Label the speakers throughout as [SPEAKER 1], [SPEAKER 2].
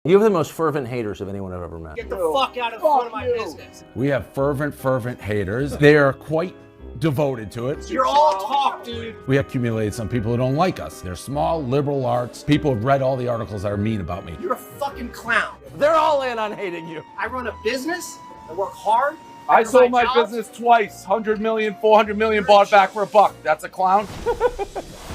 [SPEAKER 1] You have the most fervent haters of anyone I've ever met.
[SPEAKER 2] Get the fuck out of front of my business.
[SPEAKER 3] We have fervent haters. They are quite devoted to it.
[SPEAKER 2] You're all talk, dude.
[SPEAKER 3] We accumulated some people who don't like us. They're small, liberal arts. People have read all the articles that are mean about me.
[SPEAKER 2] You're a fucking clown.
[SPEAKER 1] They're all in on hating you.
[SPEAKER 2] I run a business. I work hard.
[SPEAKER 4] I sold my
[SPEAKER 2] jobs.
[SPEAKER 4] business twice. 100 million, 400 million, bought back for $1. That's a clown.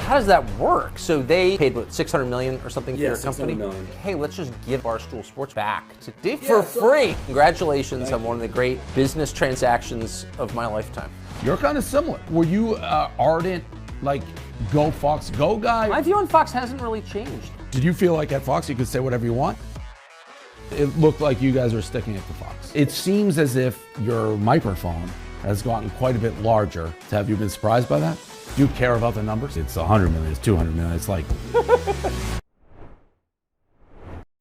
[SPEAKER 1] How does that work? So they paid, what, $600 million or something for your company?
[SPEAKER 3] $600 million.
[SPEAKER 1] Hey, let's just give Barstool Sports back to Dave for free. Congratulations on one of the great business transactions of my lifetime.
[SPEAKER 3] You're kind of similar. Were you ardent, like, go Fox, go guy?
[SPEAKER 1] My view on Fox hasn't really changed.
[SPEAKER 3] Did you feel like at Fox you could say whatever you want? It looked like you guys were sticking it to Fox. It seems as if your microphone has gotten quite a bit larger. Have you been surprised by that? Do you care about the numbers? It's 100 million, it's 200 million, it's like...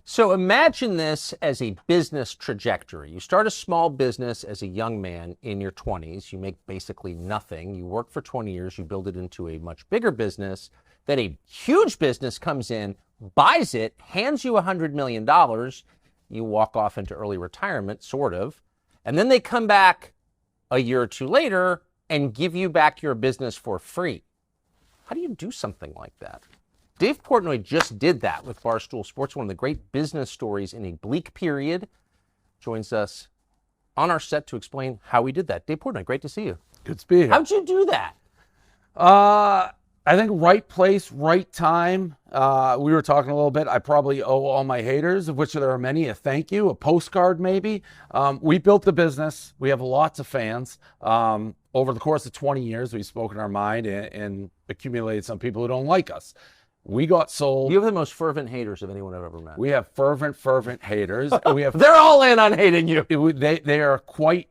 [SPEAKER 1] So imagine this as a business trajectory. You start a small business as a young man in your 20s. You make basically nothing. You work for 20 years. You build it into a much bigger business. Then a huge business comes in, buys it, hands you $100 million. You walk off into early retirement, sort of. And then they come back a year or two later and give you back your business for free. How do you do something like that? Dave Portnoy just did that with Barstool Sports, one of the great business stories in a bleak period. Joins us on our set to explain how he did that. Dave Portnoy, great to see you.
[SPEAKER 3] Good to be here.
[SPEAKER 1] How'd you do that?
[SPEAKER 3] I think right place, right time. We were talking a little bit. I probably owe all my haters, of which there are many, a thank you, a postcard maybe. We built the business. We have lots of fans. Over the course of 20 years, we've spoken our mind and accumulated some people who don't like us. We got sold.
[SPEAKER 1] You have the most fervent haters of anyone I've ever met.
[SPEAKER 3] We have fervent haters. We have.
[SPEAKER 1] They're all in on hating you.
[SPEAKER 3] They are quite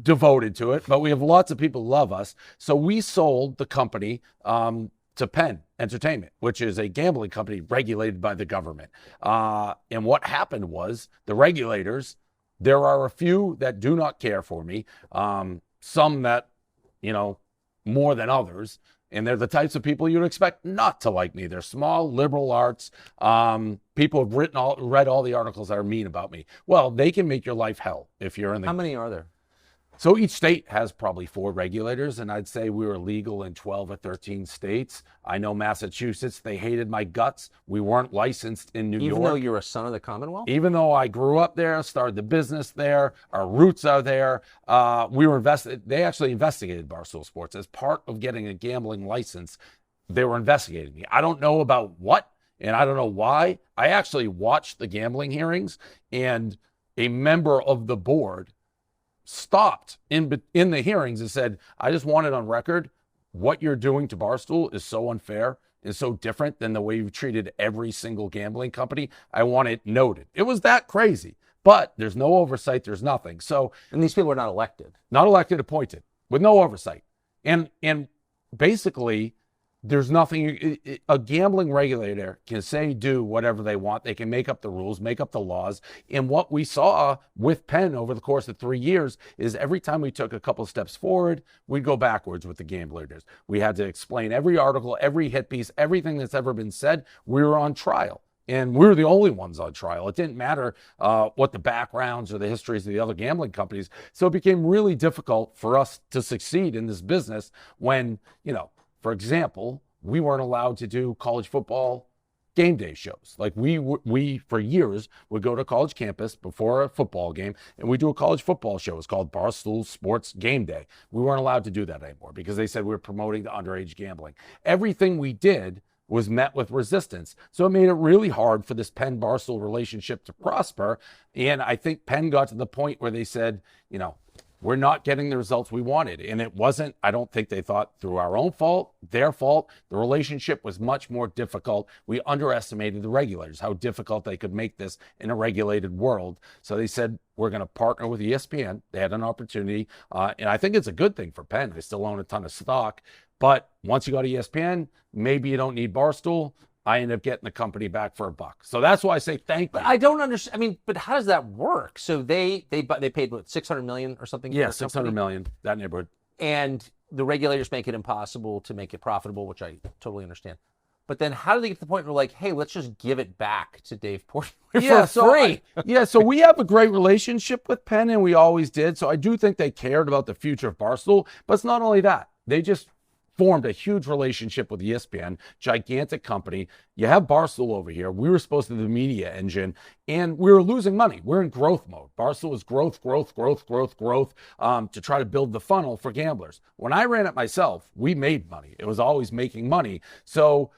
[SPEAKER 3] devoted to it, but we have lots of people who love us. So we sold the company to Penn Entertainment, which is a gambling company regulated by the government. And what happened was the regulators, there are a few that do not care for me, some that, more than others. And they're the types of people you'd expect not to like me. They're small, liberal arts. People have read all the articles that are mean about me. Well, they can make your life hell if you're in the...
[SPEAKER 1] How many are there?
[SPEAKER 3] So each state has probably 4 regulators, and I'd say we were legal in 12 or 13 states. I know Massachusetts, they hated my guts. We weren't licensed in New York.
[SPEAKER 1] Even though you're a son of the Commonwealth?
[SPEAKER 3] Even though I grew up there, started the business there, our roots are there. We were invested. They actually investigated Barstool Sports as part of getting a gambling license. They were investigating me. I don't know about what, and I don't know why. I actually watched the gambling hearings, and a member of the board stopped in the hearings and said, I just want it on record. What you're doing to Barstool is so unfair and so different than the way you've treated every single gambling company. I want it noted. It was that crazy, but there's no oversight. There's nothing. So,
[SPEAKER 1] And these people are not elected.
[SPEAKER 3] not elected, appointed with no oversight. And basically there's nothing. A gambling regulator can say, do whatever they want. They can make up the rules, make up the laws. And what we saw with Penn over the course of 3 years is every time we took a couple steps forward, we'd go backwards with the gamblers. We had to explain every article, every hit piece, everything that's ever been said. We were on trial. And we were the only ones on trial. It didn't matter what the backgrounds or the histories of the other gambling companies. So it became really difficult for us to succeed in this business when, for example, we weren't allowed to do college football game day shows. Like we for years would go to college campus before a football game and we do a college football show. It's called Barstool Sports Game Day. We weren't allowed to do that anymore because they said we were promoting the underage gambling. Everything we did was met with resistance. So it made it really hard for this Penn Barstool relationship to prosper. And I think Penn got to the point where they said, we're not getting the results we wanted. And it wasn't, I don't think they thought through our own fault, their fault. The relationship was much more difficult. We underestimated the regulators, how difficult they could make this in a regulated world. So they said, we're going to partner with ESPN. They had an opportunity. And I think it's a good thing for Penn. They still own a ton of stock. But once you go to ESPN, maybe you don't need Barstool. I end up getting the company back for $1. So that's why I say thank you.
[SPEAKER 1] But I don't understand. But how does that work? So they paid what, $600 million or something?
[SPEAKER 3] Yeah, $600 million, that neighborhood.
[SPEAKER 1] And the regulators make it impossible to make it profitable, which I totally understand. But then how did they get to the point where like, hey, let's just give it back to Dave Portnoy
[SPEAKER 3] Yeah,
[SPEAKER 1] for free?
[SPEAKER 3] So we have a great relationship with Penn, and we always did. So I do think they cared about the future of Barstool. But it's not only that. They just formed a huge relationship with ESPN, gigantic company. You have Barstool over here. We were supposed to be the media engine, and we were losing money. We're in growth mode. Barstool was growth, to try to build the funnel for gamblers. When I ran it myself, we made money. It was always making money. So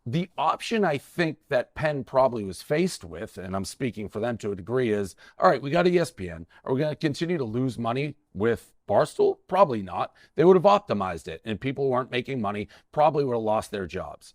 [SPEAKER 3] the option I think that Penn probably was faced with, and I'm speaking for them to a degree, is, all right, we got ESPN. Are we going to continue to lose money with Barstool? Probably not. They would have optimized it, and people who aren't making money probably would have lost their jobs.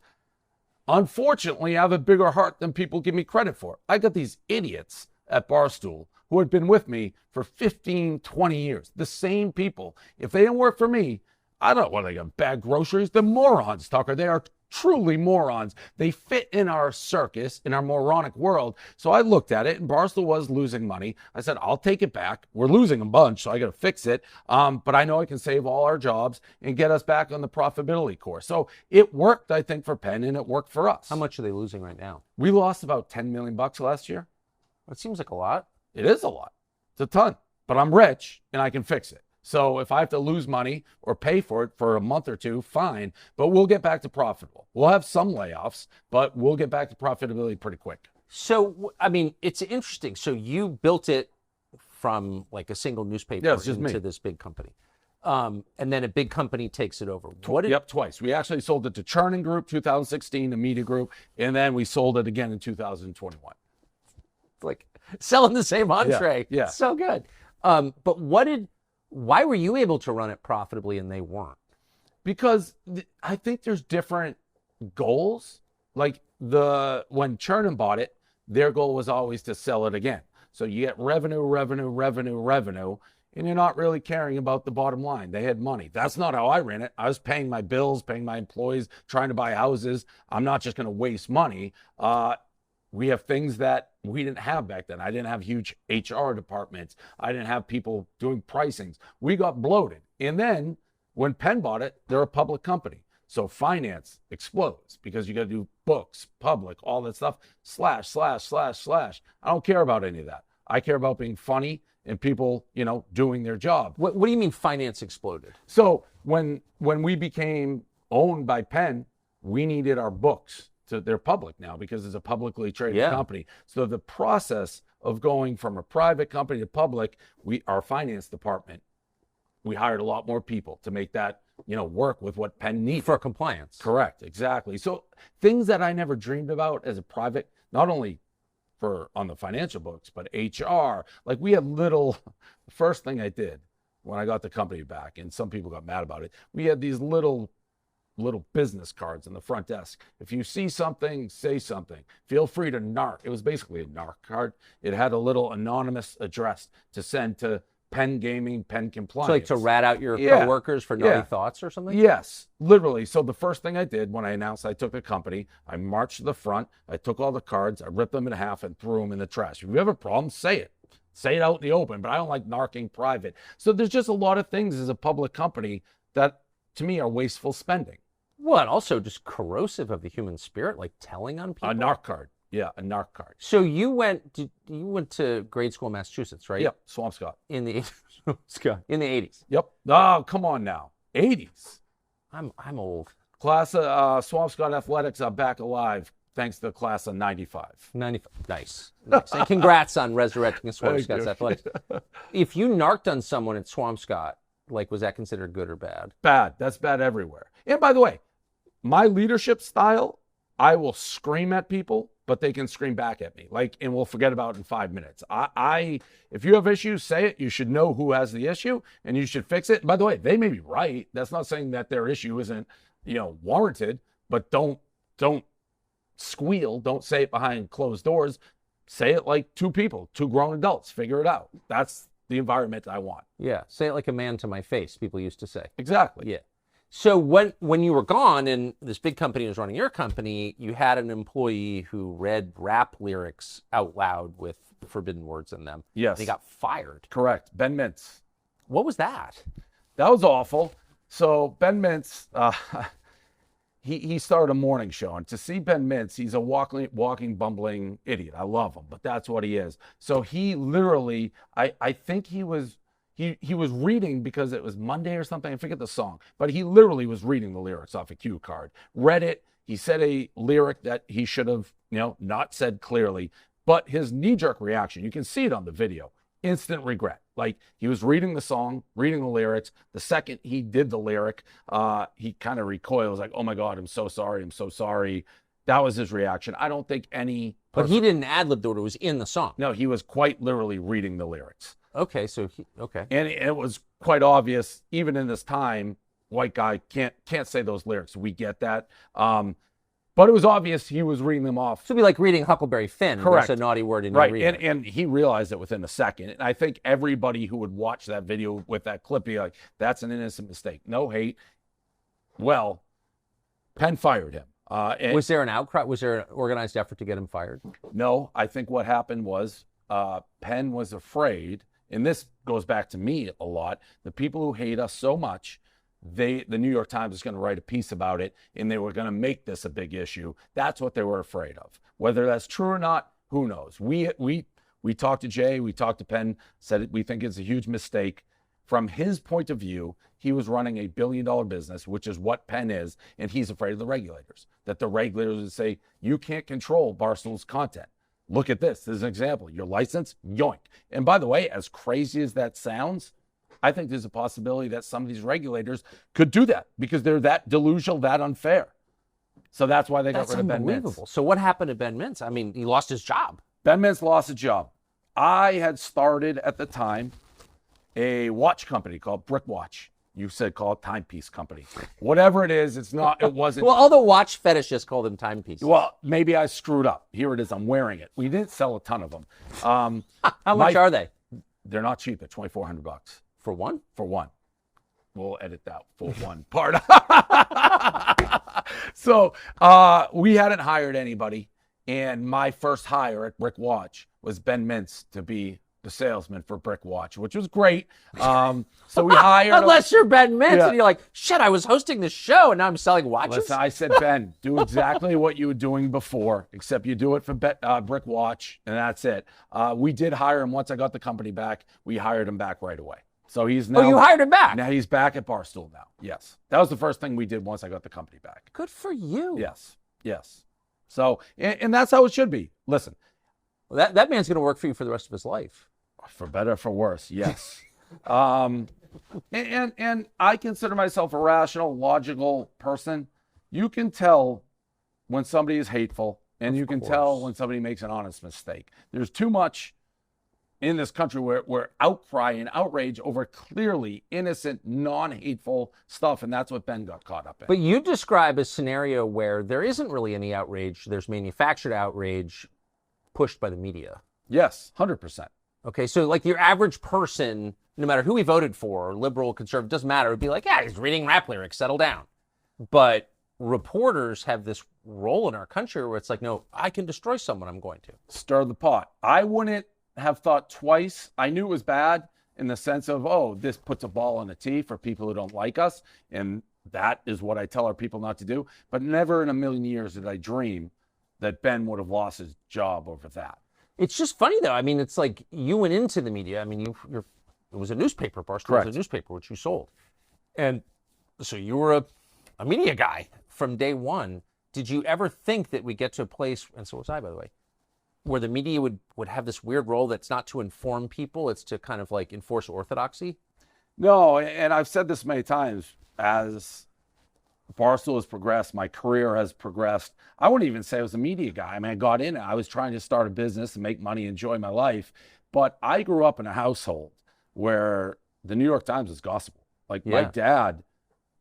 [SPEAKER 3] Unfortunately, I have a bigger heart than people give me credit for. I got these idiots at Barstool who had been with me for 15, 20 years. The same people. If they didn't work for me, I don't know what they got, bad groceries. They're morons, Tucker. They are truly morons. They fit in our circus, in our moronic world. So I looked at it, and Barstool was losing money. I said, I'll take it back. We're losing a bunch, so I got to fix it. But I know I can save all our jobs and get us back on the profitability course. So it worked, I think, for Penn, and it worked for us.
[SPEAKER 1] How much are they losing right now?
[SPEAKER 3] We lost about $10 million last year.
[SPEAKER 1] That seems like a lot.
[SPEAKER 3] It is a lot. It's a ton. But I'm rich, and I can fix it. So if I have to lose money or pay for it for a month or two, fine. But we'll get back to profitable. We'll have some layoffs, but we'll get back to profitability pretty quick.
[SPEAKER 1] So, I mean, it's interesting. So you built it from like a single newspaper into this big company. And then a big company takes it over.
[SPEAKER 3] Twice. We actually sold it to Chernin Group, 2016, a media group, and then we sold it again in 2021.
[SPEAKER 1] Like selling the same entree.
[SPEAKER 3] Yeah.
[SPEAKER 1] So good. But why were you able to run it profitably and they weren't?
[SPEAKER 3] Because I think there's different goals. Like when Chernin bought it, their goal was always to sell it again. So you get revenue, and you're not really caring about the bottom line. They had money. That's not how I ran it. I was paying my bills, paying my employees, trying to buy houses. I'm not just going to waste money. We have things that we didn't have back then. I didn't have huge HR departments. I didn't have people doing pricings. We got bloated. And then when Penn bought it, they're a public company. So finance explodes because you got to do books, public, all that stuff, slash. I don't care about any of that. I care about being funny and people, doing their job.
[SPEAKER 1] What do you mean finance exploded?
[SPEAKER 3] So when we became owned by Penn, we needed our books. They're public now because it's a publicly traded company. So the process of going from a private company to public, our finance department, we hired a lot more people to make that, work with what Penn needed.
[SPEAKER 1] For compliance.
[SPEAKER 3] Correct, exactly. So things that I never dreamed about as a private, not only on the financial books, but HR. Like we had the first thing I did when I got the company back, and some people got mad about it, we had these little business cards on the front desk. If you see something, say something. Feel free to narc. It was basically a narc card. It had a little anonymous address to send to Penn Gaming, Penn Compliance.
[SPEAKER 1] So like to rat out your coworkers for naughty thoughts or something?
[SPEAKER 3] Yes, literally. So the first thing I did when I announced I took the company, I marched to the front, I took all the cards, I ripped them in half and threw them in the trash. If you have a problem, say it. Say it out in the open, but I don't like narking private. So there's just a lot of things as a public company that, to me, are wasteful spending.
[SPEAKER 1] Well, and also just corrosive of the human spirit, like telling on people.
[SPEAKER 3] A narc card. Yeah, a narc card.
[SPEAKER 1] So you went to grade school in Massachusetts, right?
[SPEAKER 3] Yep, Swampscott.
[SPEAKER 1] In the 80s.
[SPEAKER 3] Yep. Oh, come on now. 80s.
[SPEAKER 1] I'm old.
[SPEAKER 3] Class of Swampscott Athletics are back alive thanks to the class of 95.
[SPEAKER 1] 95. Nice. And congrats on resurrecting Swampscott's Athletics. If you narked on someone at Swampscott, was that considered good or bad?
[SPEAKER 3] Bad. That's bad everywhere. And by the way, my leadership style, I will scream at people, but they can scream back at me. And we'll forget about it in 5 minutes. If you have issues, say it. You should know who has the issue, and you should fix it. By the way, they may be right. That's not saying that their issue isn't, warranted. But don't squeal. Don't say it behind closed doors. Say it like two people, two grown adults. Figure it out. That's the environment I want.
[SPEAKER 1] Yeah. Say it like a man to my face, people used to say.
[SPEAKER 3] Exactly.
[SPEAKER 1] Yeah. So when you were gone and this big company was running your company, you had an employee who read rap lyrics out loud with forbidden words in them.
[SPEAKER 3] Yes.
[SPEAKER 1] And he got fired.
[SPEAKER 3] Correct. Ben Mintz.
[SPEAKER 1] What was that?
[SPEAKER 3] That was awful. So Ben Mintz, he started a morning show, and to see Ben Mintz, he's a walking bumbling idiot. I love him, but that's what he is. So he literally, I think he was reading, because it was Monday or something, I forget the song, but he literally was reading the lyrics off a cue card, read it. He said a lyric that he should have, not said clearly, but his knee-jerk reaction, you can see it on the video, instant regret. Like, he was reading the song, reading the lyrics. The second he did the lyric, he kind of recoils, like, oh my God, I'm so sorry. I'm so sorry. That was his reaction. I don't think any
[SPEAKER 1] But he didn't ad-lib the word, it was in the song.
[SPEAKER 3] No, he was quite literally reading the lyrics.
[SPEAKER 1] Okay, so okay.
[SPEAKER 3] And it was quite obvious, even in this time, white guy can't say those lyrics. We get that. But it was obvious he was reading them off.
[SPEAKER 1] So it'd be like reading Huckleberry Finn.
[SPEAKER 3] Correct.
[SPEAKER 1] There's a naughty word in
[SPEAKER 3] right.
[SPEAKER 1] your reading.
[SPEAKER 3] And he realized it within a second. And I think everybody who would watch that video with that clip be like, that's an innocent mistake. No hate. Well, Penn fired him.
[SPEAKER 1] Was there an outcry? Was there an organized effort to get him fired?
[SPEAKER 3] No, I think what happened was Penn was afraid, and this goes back to me a lot, the people who hate us so much, the New York Times is going to write a piece about it, and they were going to make this a big issue. That's what they were afraid of. Whether that's true or not, who knows? We talked to Jay, we talked to Penn, said we think it's a huge mistake. From his point of view, he was running a billion-dollar business, which is what Penn is, and he's afraid of the regulators, that the regulators would say, you can't control Barstool's content. Look at this. This is an example. Your license, yoink. And by the way, as crazy as that sounds, I think there's a possibility that some of these regulators could do that because they're that delusional, that unfair. So that's why they got rid of Ben Mintz.
[SPEAKER 1] So what happened to Ben Mintz? I mean, he lost his job.
[SPEAKER 3] Ben Mintz lost a job. I had started at the time a watch company called Brick Watch. You said call it Timepiece Company. Whatever it is, it wasn't.
[SPEAKER 1] Well, all the watch fetishists call them timepieces.
[SPEAKER 3] Well, maybe I screwed up. Here it is. I'm wearing it. We didn't sell a ton of them.
[SPEAKER 1] How much are they?
[SPEAKER 3] They're not cheap. They're $2,400.
[SPEAKER 1] For one?
[SPEAKER 3] For one. We'll edit that for one part. So we hadn't hired anybody. And my first hire at Brick Watch was Ben Mintz to be the salesman for Brick Watch, which was great. So we hired
[SPEAKER 1] Unless you're Ben Mintz
[SPEAKER 3] Yeah.
[SPEAKER 1] and you're like, shit, I was hosting this show and now I'm selling watches.
[SPEAKER 3] Listen, I said, Ben, do exactly what you were doing before, except you do it for Brick Watch, and that's it. We did hire him once I got the company back. We hired him back right away. So he's now.
[SPEAKER 1] Oh, you hired him back?
[SPEAKER 3] Now he's back at Barstool now. Yes. That was the first thing we did once I got the company back.
[SPEAKER 1] Good for you.
[SPEAKER 3] Yes. Yes. So, and that's how it should be. Listen.
[SPEAKER 1] Well, that man's going to work for you for the rest of his life.
[SPEAKER 3] For better or for worse, yes. And I consider myself a rational, logical person. You can tell when somebody is hateful, and you can tell when somebody makes an honest mistake. There's too much in this country where outcry and outrage over clearly innocent, non-hateful stuff, and that's what Ben got caught up in.
[SPEAKER 1] But you describe a scenario where there isn't really any outrage. There's manufactured outrage pushed by the media.
[SPEAKER 3] Yes, 100%.
[SPEAKER 1] Okay, so like your average person, no matter who he voted for, liberal, conservative, doesn't matter, would be like, yeah, he's reading rap lyrics, settle down. But reporters have this role in our country where it's like, no, I can destroy someone, I'm going to.
[SPEAKER 3] Stir the pot. I wouldn't have thought twice. I knew it was bad in the sense of, oh, this puts a ball on a tee for people who don't like us. And that is what I tell our people not to do. But never in a million years did I dream that Ben would have lost his job over that.
[SPEAKER 1] It's just funny, though. I mean, it's like you went into the media. I mean, it was a newspaper. Barstool was a newspaper, which you sold. And so you were a media guy from day one. Did you ever think that we get to a place, and so was I, by the way, where the media would have this weird role that's not to inform people, it's to kind of like enforce orthodoxy?
[SPEAKER 3] No, and I've said this many times, as Barstool has progressed, my career has progressed. I wouldn't even say I was a media guy. I mean, I got in it. I was trying to start a business and make money, enjoy my life. But I grew up in a household where the New York Times was gospel. Like my dad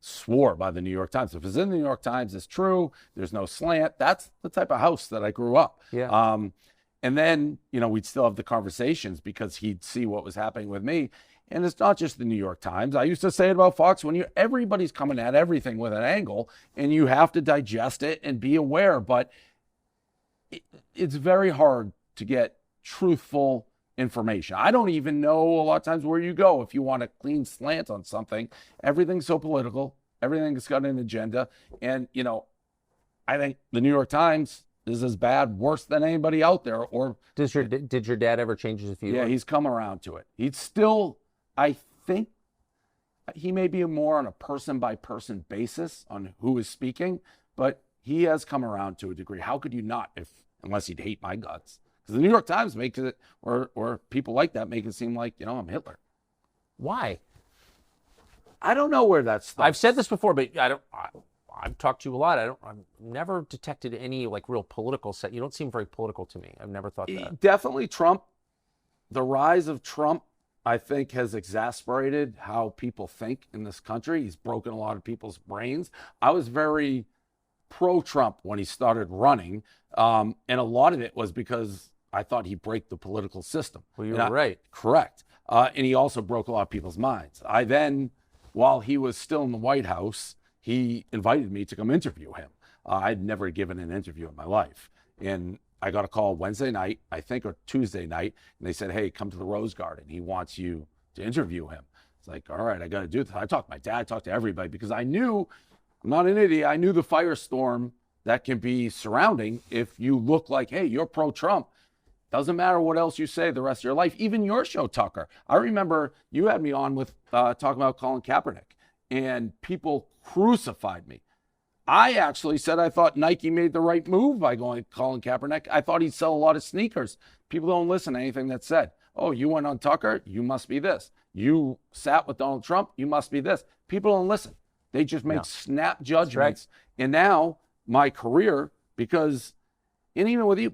[SPEAKER 3] swore by the New York Times. If it's in the New York Times, it's true. There's no slant. That's the type of house that I grew up.
[SPEAKER 1] Yeah.
[SPEAKER 3] And then, we'd still have the conversations because he'd see what was happening with me. And it's not just the New York Times. I used to say it about Fox, when everybody's coming at everything with an angle and you have to digest it and be aware. But it's very hard to get truthful information. I don't even know a lot of times where you go if you want a clean slant on something. Everything's so political. Everything's got an agenda. And, I think the New York Times is as bad, worse than anybody out there. Or
[SPEAKER 1] did your dad ever change his view?
[SPEAKER 3] yeah, he's come around to it. He's still, I think, he may be more on a person by person basis on who is speaking, but he has come around to a degree. How could you not, unless he'd hate my guts? Because the New York Times makes it, or people like that make it seem like, I'm Hitler.
[SPEAKER 1] Why?
[SPEAKER 3] I don't know where that's.
[SPEAKER 1] I've said this before, but I've talked to you a lot. I've never detected any like real political set. You don't seem very political to me. I've never thought that.
[SPEAKER 3] Definitely Trump. The rise of Trump, I think, has exasperated how people think in this country. He's broken a lot of people's brains. I was very pro-Trump when he started running, and a lot of it was because I thought he'd break the political system.
[SPEAKER 1] Well, you were right.
[SPEAKER 3] Correct. And he also broke a lot of people's minds. I then, while he was still in the White House, he invited me to come interview him. I'd never given an interview in my life. And I got a call Wednesday night, I think, or Tuesday night, and they said, hey, come to the Rose Garden. He wants you to interview him. It's like, all right, I got to do this. I talked to my dad, I talked to everybody, because I knew, I'm not an idiot, I knew the firestorm that can be surrounding if you look like, hey, you're pro-Trump. Doesn't matter what else you say the rest of your life, even your show, Tucker. I remember you had me on with talking about Colin Kaepernick, and people crucified me. I actually said I thought Nike made the right move by going Colin Kaepernick. I thought he'd sell a lot of sneakers. People don't listen to anything that's said. Oh, you went on Tucker, you must be this. You sat with Donald Trump, you must be this. People don't listen. They just make snap judgments. Right. And now my career, because, and even with you,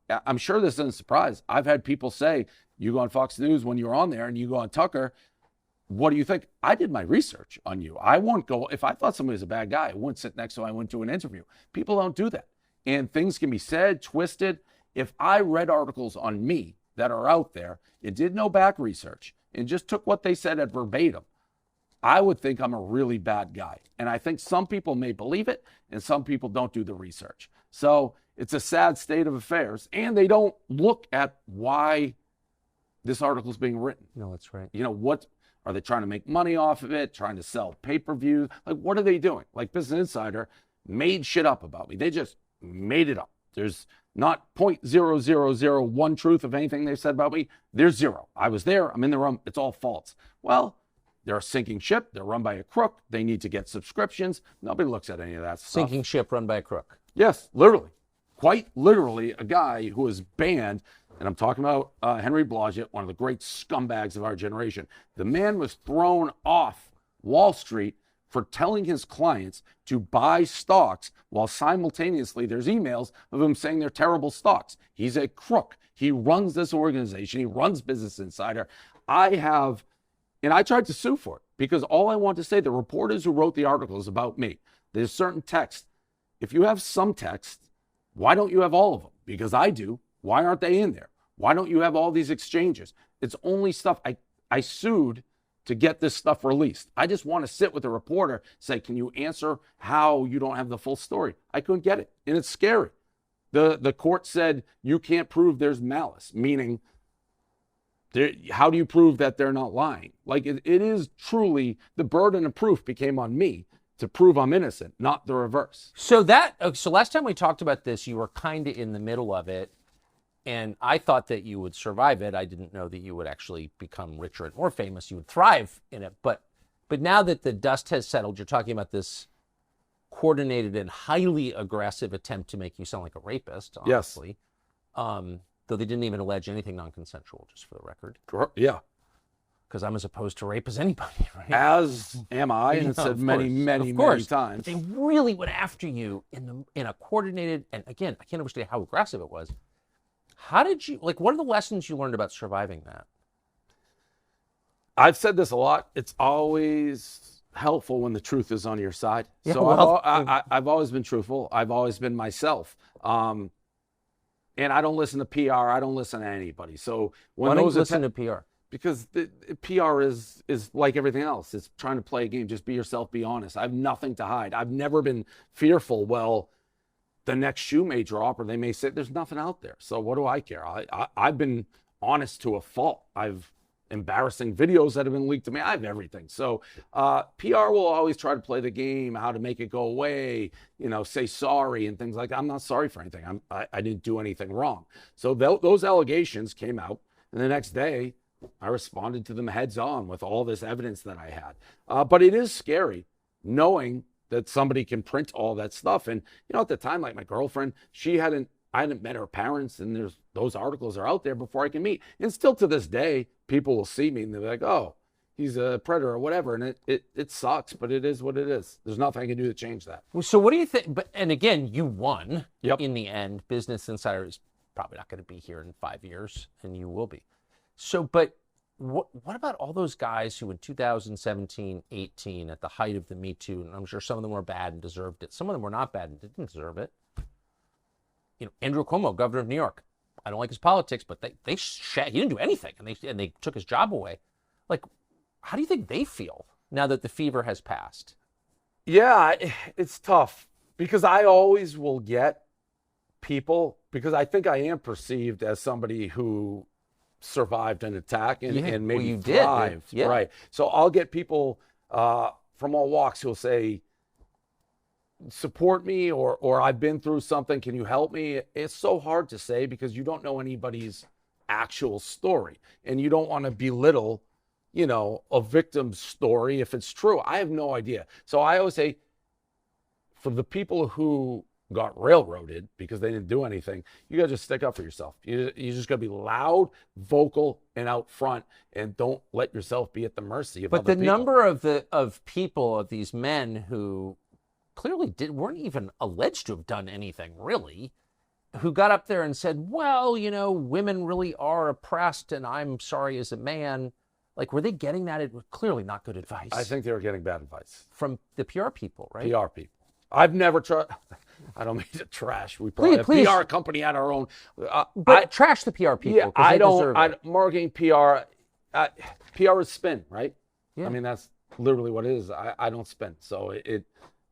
[SPEAKER 3] I'm sure this isn't a surprise. I've had people say, you go on Fox News when you're on there and you go on Tucker, what do you think? I did my research on you. I won't go, if I thought somebody was a bad guy, I wouldn't sit next to him, I wouldn't do an interview. People don't do that. And things can be said, twisted. If I read articles on me that are out there and did no back research and just took what they said at verbatim, I would think I'm a really bad guy. And I think some people may believe it and some people don't do the research. So it's a sad state of affairs. And they don't look at why this article is being written.
[SPEAKER 1] No, that's right.
[SPEAKER 3] What are they trying to make money off of it? Trying to sell pay-per-views? Like, what are they doing? Like, Business Insider made shit up about me. They just made it up. There's not 0.0001 truth of anything they've said about me. There's zero. I was there. I'm in the room. It's all false. Well, they're a sinking ship. They're run by a crook. They need to get subscriptions. Nobody looks at any of that stuff.
[SPEAKER 1] Sinking ship run by a crook.
[SPEAKER 3] Yes, literally. Quite literally, a guy who was banned. And I'm talking about Henry Blodgett, one of the great scumbags of our generation. The man was thrown off Wall Street for telling his clients to buy stocks while simultaneously there's emails of him saying they're terrible stocks. He's a crook. He runs this organization. He runs Business Insider. And I tried to sue for it because all I want to say, the reporters who wrote the articles about me, there's certain text. If you have some text, why don't you have all of them? Because I do. Why aren't they in there? Why don't you have all these exchanges? It's only stuff I sued to get this stuff released. I just want to sit with a reporter, say, can you answer how you don't have the full story? I couldn't get it. And it's scary. The court said you can't prove there's malice, meaning how do you prove that they're not lying? Like it is truly, the burden of proof became on me to prove I'm innocent, not the reverse.
[SPEAKER 1] So last time we talked about this, you were kind of in the middle of it. And I thought that you would survive it. I didn't know that you would actually become richer and more famous. You would thrive in it. But now that the dust has settled, you're talking about this coordinated and highly aggressive attempt to make you sound like a rapist, honestly. Yes. Though they didn't even allege anything non-consensual, just for the record.
[SPEAKER 3] Yeah.
[SPEAKER 1] Because I'm as opposed to rape as anybody, right?
[SPEAKER 3] As am I, and it's said many times.
[SPEAKER 1] They really went after you in a coordinated, and again, I can't understand how aggressive it was. How did you, what are the lessons you learned about surviving that?
[SPEAKER 3] I've said this a lot. It's always helpful when the truth is on your side.
[SPEAKER 1] Yeah,
[SPEAKER 3] so
[SPEAKER 1] well,
[SPEAKER 3] I've always been truthful. I've always been myself. And I don't listen to PR. I don't listen to anybody. So when
[SPEAKER 1] why don't you listen to PR?
[SPEAKER 3] Because the PR is like everything else. It's trying to play a game. Just be yourself. Be honest. I have nothing to hide. I've never been fearful. Well, the next shoe may drop, or they may say there's nothing out there. So what do I care? I've been honest to a fault. I've embarrassing videos that have been leaked to me. I have everything. So PR will always try to play the game, how to make it go away, say sorry and things like that. I'm not sorry for anything. I didn't do anything wrong. So those allegations came out, and the next day I responded to them heads on with all this evidence that I had. But it is scary knowing that somebody can print all that stuff. And, at the time, like my girlfriend, I hadn't met her parents, and those articles are out there before I can meet. And still to this day, people will see me and they're like, oh, he's a predator or whatever. And it sucks, but it is what it is. There's nothing I can do to change that.
[SPEAKER 1] So what do you think? And again, you won
[SPEAKER 3] Yep.
[SPEAKER 1] in the end. Business Insider is probably not going to be here in 5 years, and you will be. So, but what about all those guys who in 2017, 18, at the height of the Me Too, and I'm sure some of them were bad and deserved it. Some of them were not bad and didn't deserve it. Andrew Cuomo, governor of New York. I don't like his politics, but he didn't do anything, and they took his job away. Like, how do you think they feel now that the fever has passed?
[SPEAKER 3] Yeah, it's tough because I always will get people, because I think I am perceived as somebody who survived an attack and maybe
[SPEAKER 1] you
[SPEAKER 3] thrived.
[SPEAKER 1] did. Yeah.
[SPEAKER 3] Right. So I'll get people from all walks who'll say, support me, or I've been through something. Can you help me? It's so hard to say because you don't know anybody's actual story, and you don't want to belittle, a victim's story if it's true. I have no idea. So I always say, for the people who got railroaded because they didn't do anything, you gotta just stick up for yourself. You just gotta be loud, vocal, and out front, and don't let yourself be at the mercy of other people.
[SPEAKER 1] But the number of people, of these men who clearly weren't even alleged to have done anything really, who got up there and said, well, women really are oppressed, and I'm sorry as a man. Like, were they getting that? It was clearly not good advice.
[SPEAKER 3] I think they were getting bad advice
[SPEAKER 1] from the PR people, right?
[SPEAKER 3] PR people. I've never tried. I don't mean to trash. We probably have
[SPEAKER 1] Please.
[SPEAKER 3] PR company at our own.
[SPEAKER 1] But trash the PR people.
[SPEAKER 3] Yeah, I don't. Marketing PR. PR is spin, right?
[SPEAKER 1] Yeah.
[SPEAKER 3] I mean, that's literally what it is. I don't spin. So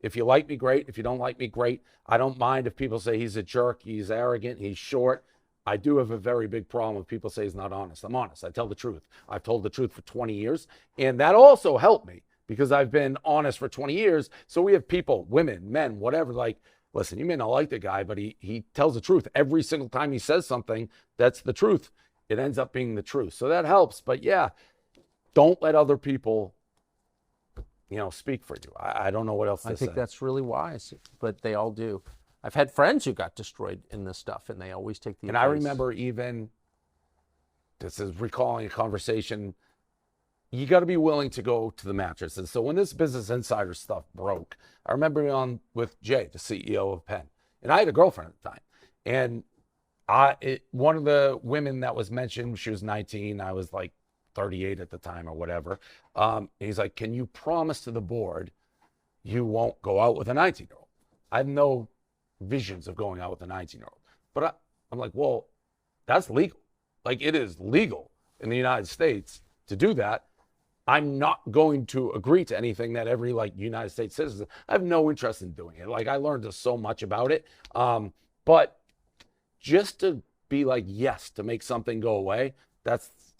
[SPEAKER 3] if you like me, great. If you don't like me, great. I don't mind if people say he's a jerk, he's arrogant, he's short. I do have a very big problem if people say he's not honest. I'm honest. I tell the truth. I've told the truth for 20 years. And that also helped me because I've been honest for 20 years. So we have people, women, men, whatever, like, listen, you may not like the guy, but he tells the truth. Every single time he says something, that's the truth. It ends up being the truth. So that helps. But yeah, don't let other people, speak for you. I don't know what else to say.
[SPEAKER 1] I think that's really wise, but they all do. I've had friends who got destroyed in this stuff, and they always take the advice.
[SPEAKER 3] I remember this is recalling a conversation, you got to be willing to go to the mattress. And so when this Business Insider stuff broke, I remember being on with Jay, the CEO of Penn, and I had a girlfriend at the time. And one of the women that was mentioned, she was 19, I was like 38 at the time or whatever. And he's like, can you promise to the board you won't go out with a 19-year-old? I have no visions of going out with a 19-year-old. But I'm like, well, that's legal. Like, it is legal in the United States to do that. I'm not going to agree to anything that every United States citizen. I have no interest in doing it. Like, I learned so much about it. But just to be like, yes, to make something go away,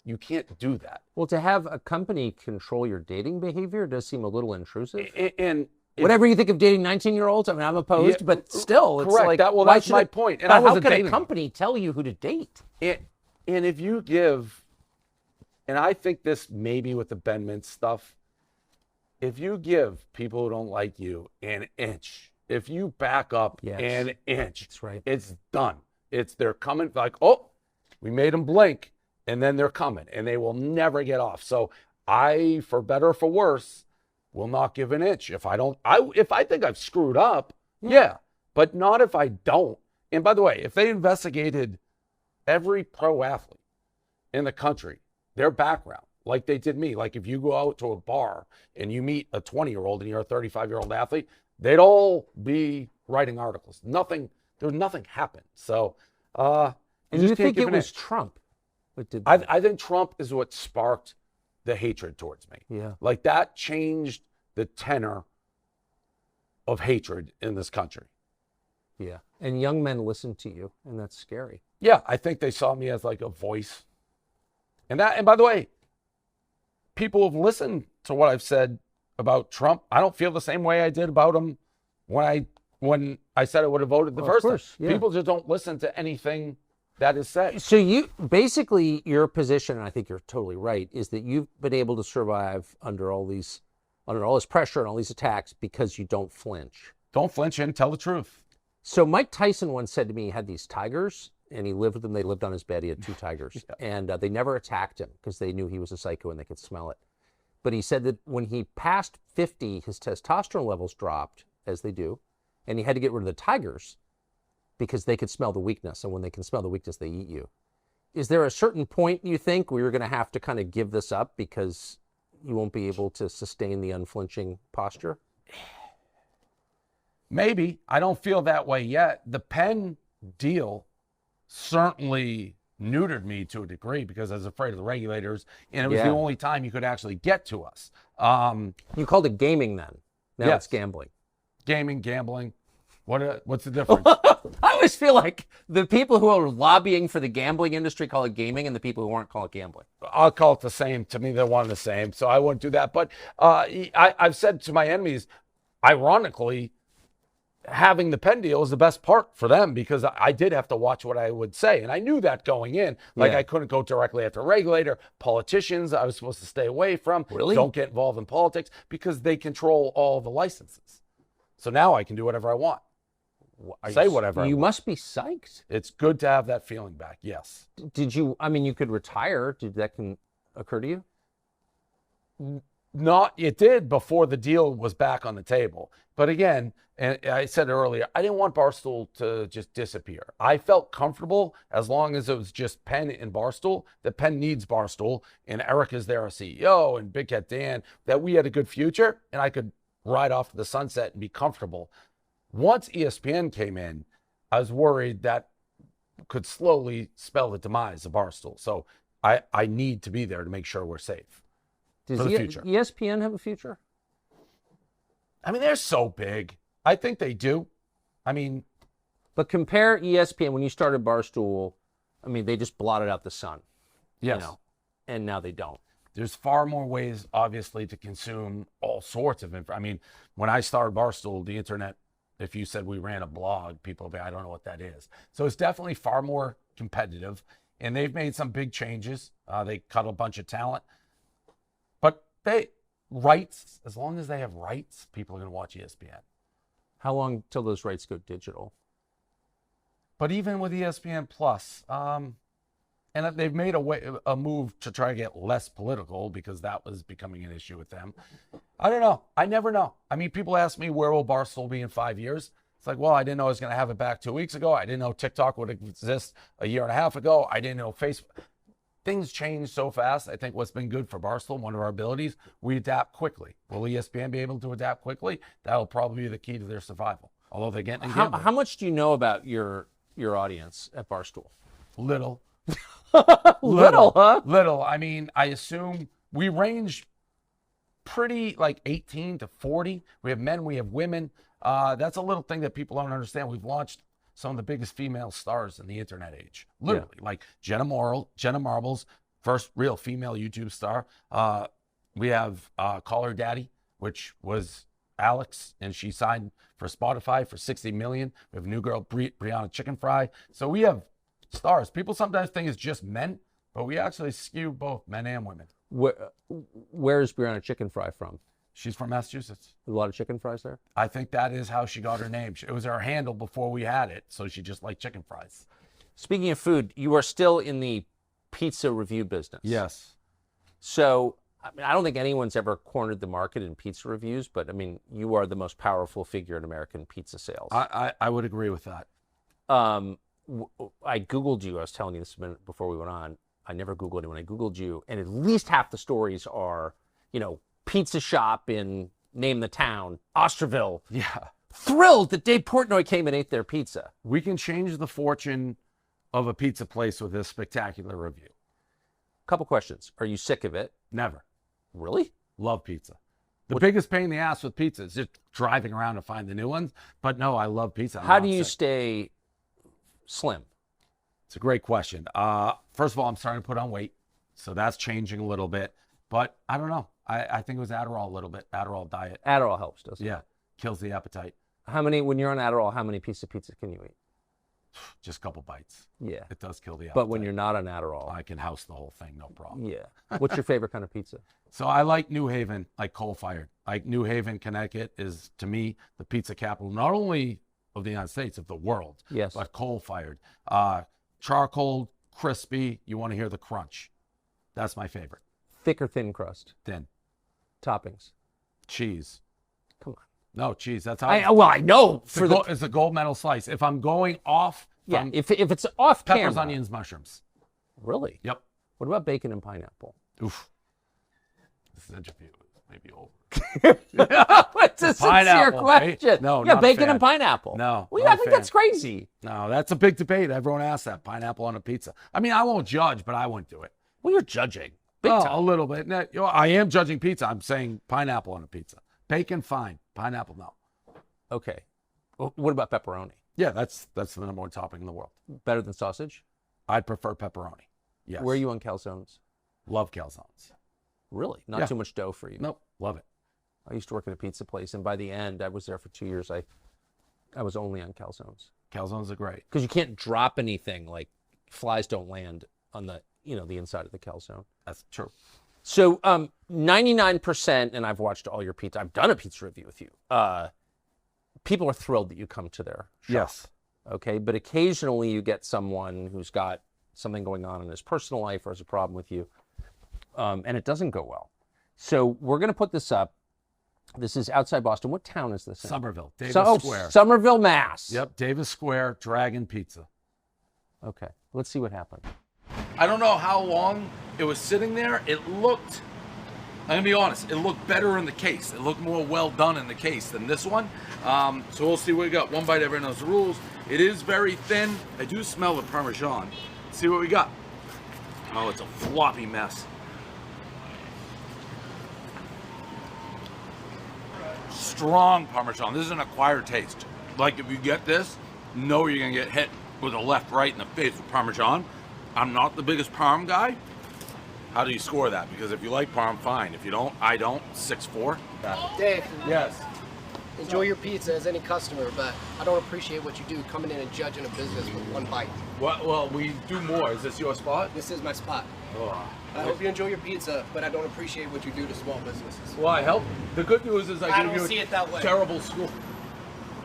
[SPEAKER 3] you can't do that.
[SPEAKER 1] Well, to have a company control your dating behavior does seem a little intrusive.
[SPEAKER 3] And
[SPEAKER 1] whatever you think of dating 19-year-olds, I mean, I'm opposed, but still, it's
[SPEAKER 3] correct.
[SPEAKER 1] like,
[SPEAKER 3] That's my point. And
[SPEAKER 1] but
[SPEAKER 3] I
[SPEAKER 1] how
[SPEAKER 3] wasn't
[SPEAKER 1] can
[SPEAKER 3] dating
[SPEAKER 1] a company tell you who to date?
[SPEAKER 3] And if you give, and I think this maybe with the Ben Mintz stuff, if you give people who don't like you an inch, if you back up an inch,
[SPEAKER 1] that's right.
[SPEAKER 3] It's done. They're coming like, oh, we made them blink, and then they're coming, and they will never get off. So I, for better or for worse, will not give an inch. If I think I've screwed up, yeah, but not if I don't. And by the way, if they investigated every pro athlete in the country, their background, like they did me, like if you go out to a bar and you meet a 20-year-old and you're a 35-year-old athlete, they'd all be writing articles. Nothing happened. So,
[SPEAKER 1] and you think it was Trump?
[SPEAKER 3] I think Trump is what sparked the hatred towards me.
[SPEAKER 1] Yeah.
[SPEAKER 3] Like, that changed the tenor of hatred in this country.
[SPEAKER 1] Yeah. And young men listen to you, and that's scary.
[SPEAKER 3] Yeah, I think they saw me as like a voice. And by the way, people have listened to what I've said about Trump. I don't feel the same way I did about him when I said I would have voted the
[SPEAKER 1] Well, of
[SPEAKER 3] first
[SPEAKER 1] course,
[SPEAKER 3] time.
[SPEAKER 1] yeah.
[SPEAKER 3] People just don't listen to anything that is said.
[SPEAKER 1] So you basically, your position, and I think you're totally right, is that you've been able to survive under all this pressure and all these attacks because you don't flinch.
[SPEAKER 3] Don't flinch and tell the truth.
[SPEAKER 1] So Mike Tyson once said to me he had these tigers, and he lived with them. They lived on his bed. He had 2 tigers, and they never attacked him because they knew he was a psycho and they could smell it. But he said that when he passed 50, his testosterone levels dropped, as they do, and he had to get rid of the tigers because they could smell the weakness, and when they can smell the weakness, they eat you. Is there a certain point, you think, where you're going to have to kind of give this up because you won't be able to sustain the unflinching posture?
[SPEAKER 3] Maybe. I don't feel that way yet. The Penn deal certainly neutered me to a degree because I was afraid of the regulators, and it was the only time you could actually get to us.
[SPEAKER 1] You called it gaming then. Now
[SPEAKER 3] Yes.
[SPEAKER 1] it's gambling.
[SPEAKER 3] Gaming, gambling. What's the difference?
[SPEAKER 1] I always feel like the people who are lobbying for the gambling industry call it gaming, and the people who aren't call it gambling.
[SPEAKER 3] I'll call it the same. To me, they're one and the same, so I wouldn't do that. But I've said to my enemies, ironically, having the Penn deal is the best part for them because I did have to watch what I would say. And I knew that going in. Like I couldn't go directly after a regulator. Politicians, I was supposed to stay away from.
[SPEAKER 1] Really?
[SPEAKER 3] Don't get involved in politics because they control all the licenses. So now I can do whatever I want. Say whatever I
[SPEAKER 1] You
[SPEAKER 3] want.
[SPEAKER 1] must be psyched.
[SPEAKER 3] It's good to have that feeling back, yes.
[SPEAKER 1] Did you, I mean, you could retire. Did that can occur to you?
[SPEAKER 3] It did before the deal was back on the table. But again, and I said earlier, I didn't want Barstool to just disappear. I felt comfortable as long as it was just Penn and Barstool, that Penn needs Barstool, and Eric is there, our CEO, and Big Cat Dan, that we had a good future, and I could ride off to the sunset and be comfortable. Once ESPN came in, I was worried that could slowly spell the demise of Barstool. So I need to be there to make sure we're safe.
[SPEAKER 1] Does
[SPEAKER 3] For the future.
[SPEAKER 1] ESPN have a future?
[SPEAKER 3] I mean, they're so big. I think they do. I mean,
[SPEAKER 1] But compare ESPN when you started Barstool. I mean, they just blotted out the sun.
[SPEAKER 3] yes.
[SPEAKER 1] You know, and now they don't.
[SPEAKER 3] There's far more ways, obviously, to consume all sorts of info. I mean, when I started Barstool, the internet, if you said we ran a blog, people would be, I don't know what that is. So it's definitely far more competitive. And they've made some big changes. They cut a bunch of talent. But rights, as long as they have rights, people are going to watch ESPN.
[SPEAKER 1] How long till those rights go digital?
[SPEAKER 3] But even with ESPN Plus, and they've made a move to try to get less political because that was becoming an issue with them. I don't know. I never know. I mean, people ask me, where will Barstool be in 5 years? It's like, well, I didn't know I was going to have it back 2 weeks ago. I didn't know TikTok would exist a year and a half ago. I didn't know Facebook. Things change so fast. I think what's been good for Barstool, one of our abilities, we adapt quickly. Will ESPN be able to adapt quickly? That'll probably be the key to their survival. Although they get in gambling.
[SPEAKER 1] How much do you know about your audience at Barstool?
[SPEAKER 3] Little.
[SPEAKER 1] Little, huh?
[SPEAKER 3] Little. I mean, I assume we range pretty like 18 to 40. We have men, we have women. That's a little thing that people don't understand. We've launched some of the biggest female stars in the internet age. Literally, like Jenna Marbles, first real female YouTube star. We have Call Her Daddy, which was Alex, and she signed for Spotify for 60 million. We have new girl Brianna Chicken Fry. So we have stars. People sometimes think it's just men, but we actually skew both men and women.
[SPEAKER 1] Where is Brianna Chicken Fry from?
[SPEAKER 3] She's from Massachusetts.
[SPEAKER 1] There's a lot of chicken fries there.
[SPEAKER 3] I think that is how she got her name. It was her handle before we had it, so she just liked chicken fries.
[SPEAKER 1] Speaking of food, you are still in the pizza review business.
[SPEAKER 3] Yes.
[SPEAKER 1] So, I mean, I don't think anyone's ever cornered the market in pizza reviews, but I mean, you are the most powerful figure in American pizza sales.
[SPEAKER 3] I would agree with that.
[SPEAKER 1] I Googled you. I was telling you this a minute before we went on. I never Googled it when I Googled you, and at least half the stories are, pizza shop in, name the town, Osterville.
[SPEAKER 3] Yeah.
[SPEAKER 1] Thrilled that Dave Portnoy came and ate their pizza.
[SPEAKER 3] We can change the fortune of a pizza place with this spectacular review.
[SPEAKER 1] Couple questions. Are you sick of it?
[SPEAKER 3] Never.
[SPEAKER 1] Really?
[SPEAKER 3] Love pizza. The biggest pain in the ass with pizza is just driving around to find the new ones. But no, I love pizza.
[SPEAKER 1] How do you stay slim?
[SPEAKER 3] It's a great question. First of all, I'm starting to put on weight, so that's changing a little bit. But I don't know. I think it was Adderall a little bit. Adderall diet.
[SPEAKER 1] Adderall helps, doesn't it?
[SPEAKER 3] Yeah. Kills the appetite.
[SPEAKER 1] When you're on Adderall, how many pieces of pizza can you eat?
[SPEAKER 3] Just a couple bites.
[SPEAKER 1] Yeah.
[SPEAKER 3] It does kill the appetite.
[SPEAKER 1] But when you're not on Adderall,
[SPEAKER 3] I can house the whole thing, no problem.
[SPEAKER 1] yeah. What's your favorite kind of pizza?
[SPEAKER 3] So I like New Haven, like coal-fired. Like New Haven, Connecticut is, to me, the pizza capital, not only of the United States, of the world,
[SPEAKER 1] Yes.
[SPEAKER 3] but coal-fired. Charcoal, crispy, you want to hear the crunch. That's my favorite.
[SPEAKER 1] Thick or thin crust?
[SPEAKER 3] Thin.
[SPEAKER 1] Toppings?
[SPEAKER 3] Cheese.
[SPEAKER 1] Come on.
[SPEAKER 3] No, cheese. That's how
[SPEAKER 1] I know.
[SPEAKER 3] it's a gold medal slice. If I'm going off
[SPEAKER 1] Yeah,
[SPEAKER 3] from
[SPEAKER 1] if it's off
[SPEAKER 3] peppers,
[SPEAKER 1] camera.
[SPEAKER 3] onions, mushrooms.
[SPEAKER 1] Really?
[SPEAKER 3] Yep.
[SPEAKER 1] What about bacon and pineapple?
[SPEAKER 3] Oof. This interview is maybe over.
[SPEAKER 1] What's a sincere
[SPEAKER 3] Pineapple, right?
[SPEAKER 1] question?
[SPEAKER 3] No,
[SPEAKER 1] yeah,
[SPEAKER 3] not a
[SPEAKER 1] bacon
[SPEAKER 3] fan.
[SPEAKER 1] and pineapple.
[SPEAKER 3] No,
[SPEAKER 1] Well,
[SPEAKER 3] not
[SPEAKER 1] yeah,
[SPEAKER 3] a
[SPEAKER 1] I think
[SPEAKER 3] fan.
[SPEAKER 1] that's crazy.
[SPEAKER 3] No, that's a big debate. Everyone asks that. Pineapple on a pizza. I mean, I won't judge, but I wouldn't do it.
[SPEAKER 1] Well, you're judging. Big
[SPEAKER 3] Oh,
[SPEAKER 1] time.
[SPEAKER 3] a little bit. No, I am judging pizza. I'm saying pineapple on a pizza. Bacon, fine. Pineapple, no.
[SPEAKER 1] Okay. Well, what about pepperoni?
[SPEAKER 3] Yeah, that's the number one topping in the world.
[SPEAKER 1] Better than sausage?
[SPEAKER 3] I'd prefer pepperoni. Yes.
[SPEAKER 1] Where are you on calzones?
[SPEAKER 3] Love calzones.
[SPEAKER 1] Really? Not
[SPEAKER 3] Yeah.
[SPEAKER 1] too much dough for you?
[SPEAKER 3] Nope. Love it.
[SPEAKER 1] I used to work at a pizza place, and by the end, I was there for 2 years. I was only on calzones.
[SPEAKER 3] Calzones are great.
[SPEAKER 1] Because you can't drop anything, like flies don't land on the inside of the calzone.
[SPEAKER 3] That's true.
[SPEAKER 1] So 99%, and I've watched all your pizza. I've done a pizza review with you. People are thrilled that you come to their shop.
[SPEAKER 3] Yes.
[SPEAKER 1] Okay, but occasionally you get someone who's got something going on in his personal life or has a problem with you, and it doesn't go well. So we're going to put this up. This is outside Boston. What town is this in?
[SPEAKER 3] Somerville. Davis Square.
[SPEAKER 1] Somerville, Mass.
[SPEAKER 3] Yep. Davis Square, Dragon Pizza.
[SPEAKER 1] Okay, let's see what happened.
[SPEAKER 4] I don't know how long it was sitting there. It looked, I'm gonna be honest, it looked better in the case. It looked more well done in the case than this one. So we'll see what we got. One bite, everyone knows the rules. It is very thin. I do smell the Parmesan. See what we got. Oh, it's a floppy mess. Strong Parmesan. This is an acquired taste. Like if you get this, know you're gonna get hit with a left, right in the face with Parmesan. I'm not the biggest Parm guy. How do you score that? Because if you like Parm, fine. If you don't, I don't. 6-4.
[SPEAKER 2] Dave,
[SPEAKER 3] Yes.
[SPEAKER 2] enjoy your pizza as any customer, but I don't appreciate what you do coming in and judging a business with one bite.
[SPEAKER 4] Well, we do more. Is this your spot?
[SPEAKER 2] This is my spot.
[SPEAKER 4] Oh.
[SPEAKER 2] I hope you enjoy your pizza, but I don't appreciate what you do to small businesses.
[SPEAKER 4] Well, I help. The good news is
[SPEAKER 2] I
[SPEAKER 4] I give
[SPEAKER 2] don't
[SPEAKER 4] you
[SPEAKER 2] see
[SPEAKER 4] a
[SPEAKER 2] it that way.
[SPEAKER 4] terrible school.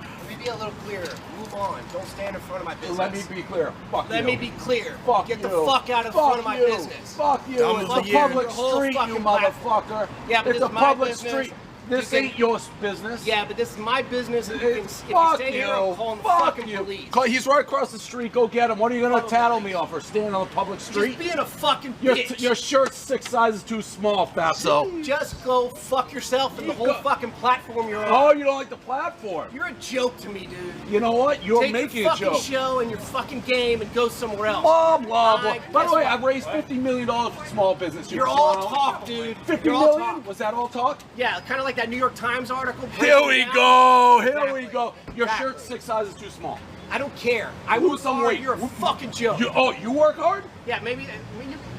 [SPEAKER 2] Let me be a little clearer. Move on. Don't stand in front of my business.
[SPEAKER 4] Let me be clear. Fuck you.
[SPEAKER 2] Let me be clear.
[SPEAKER 4] Fuck
[SPEAKER 2] Get
[SPEAKER 4] you.
[SPEAKER 2] the fuck out of
[SPEAKER 4] Fuck
[SPEAKER 2] front of my
[SPEAKER 4] you.
[SPEAKER 2] business.
[SPEAKER 4] Fuck you.
[SPEAKER 2] Dumb
[SPEAKER 4] It's
[SPEAKER 2] as
[SPEAKER 4] a
[SPEAKER 2] the year.
[SPEAKER 4] public
[SPEAKER 2] Your whole
[SPEAKER 4] street, you
[SPEAKER 2] fucking platform.
[SPEAKER 4] motherfucker.
[SPEAKER 2] Yeah, but
[SPEAKER 4] it's
[SPEAKER 2] this
[SPEAKER 4] a
[SPEAKER 2] is my
[SPEAKER 4] public
[SPEAKER 2] business.
[SPEAKER 4] street. This
[SPEAKER 2] You can-
[SPEAKER 4] ain't your business.
[SPEAKER 2] Yeah, but this is my business, and if you
[SPEAKER 4] Fuck
[SPEAKER 2] stay
[SPEAKER 4] you.
[SPEAKER 2] here, I'll call the
[SPEAKER 4] Fuck
[SPEAKER 2] fucking
[SPEAKER 4] you.
[SPEAKER 2] police.
[SPEAKER 4] He's right across the street. Go get him. What are you gonna tattle me on for standing on a public street?
[SPEAKER 2] Just being a fucking
[SPEAKER 4] Your,
[SPEAKER 2] bitch.
[SPEAKER 4] your shirt's 6 sizes too small, fatso.
[SPEAKER 2] Just go fuck yourself and the whole
[SPEAKER 4] go-
[SPEAKER 2] fucking platform you're on.
[SPEAKER 4] Oh, you don't like the platform.
[SPEAKER 2] You're a joke to me, dude.
[SPEAKER 4] You know what? You're
[SPEAKER 2] Take
[SPEAKER 4] making
[SPEAKER 2] your
[SPEAKER 4] a
[SPEAKER 2] fucking
[SPEAKER 4] joke.
[SPEAKER 2] show and your fucking game and go somewhere else.
[SPEAKER 4] Blah, blah, blah.
[SPEAKER 2] Guess
[SPEAKER 4] By the way,
[SPEAKER 2] what?
[SPEAKER 4] I've raised $50 million for small business.
[SPEAKER 2] You're all talk, dude.
[SPEAKER 4] $50
[SPEAKER 2] You're all
[SPEAKER 4] million?
[SPEAKER 2] talk.
[SPEAKER 4] Was that all talk?
[SPEAKER 2] Yeah, kind of like that New York Times article.
[SPEAKER 4] Here we
[SPEAKER 2] breaking down.
[SPEAKER 4] go. Here we
[SPEAKER 2] Exactly.
[SPEAKER 4] go. Your
[SPEAKER 2] Exactly.
[SPEAKER 4] shirt's 6 sizes too small.
[SPEAKER 2] I don't care. I
[SPEAKER 4] Lose
[SPEAKER 2] work
[SPEAKER 4] some
[SPEAKER 2] hard.
[SPEAKER 4] weight.
[SPEAKER 2] You're a fucking joke.
[SPEAKER 4] You work hard?
[SPEAKER 2] Yeah, maybe.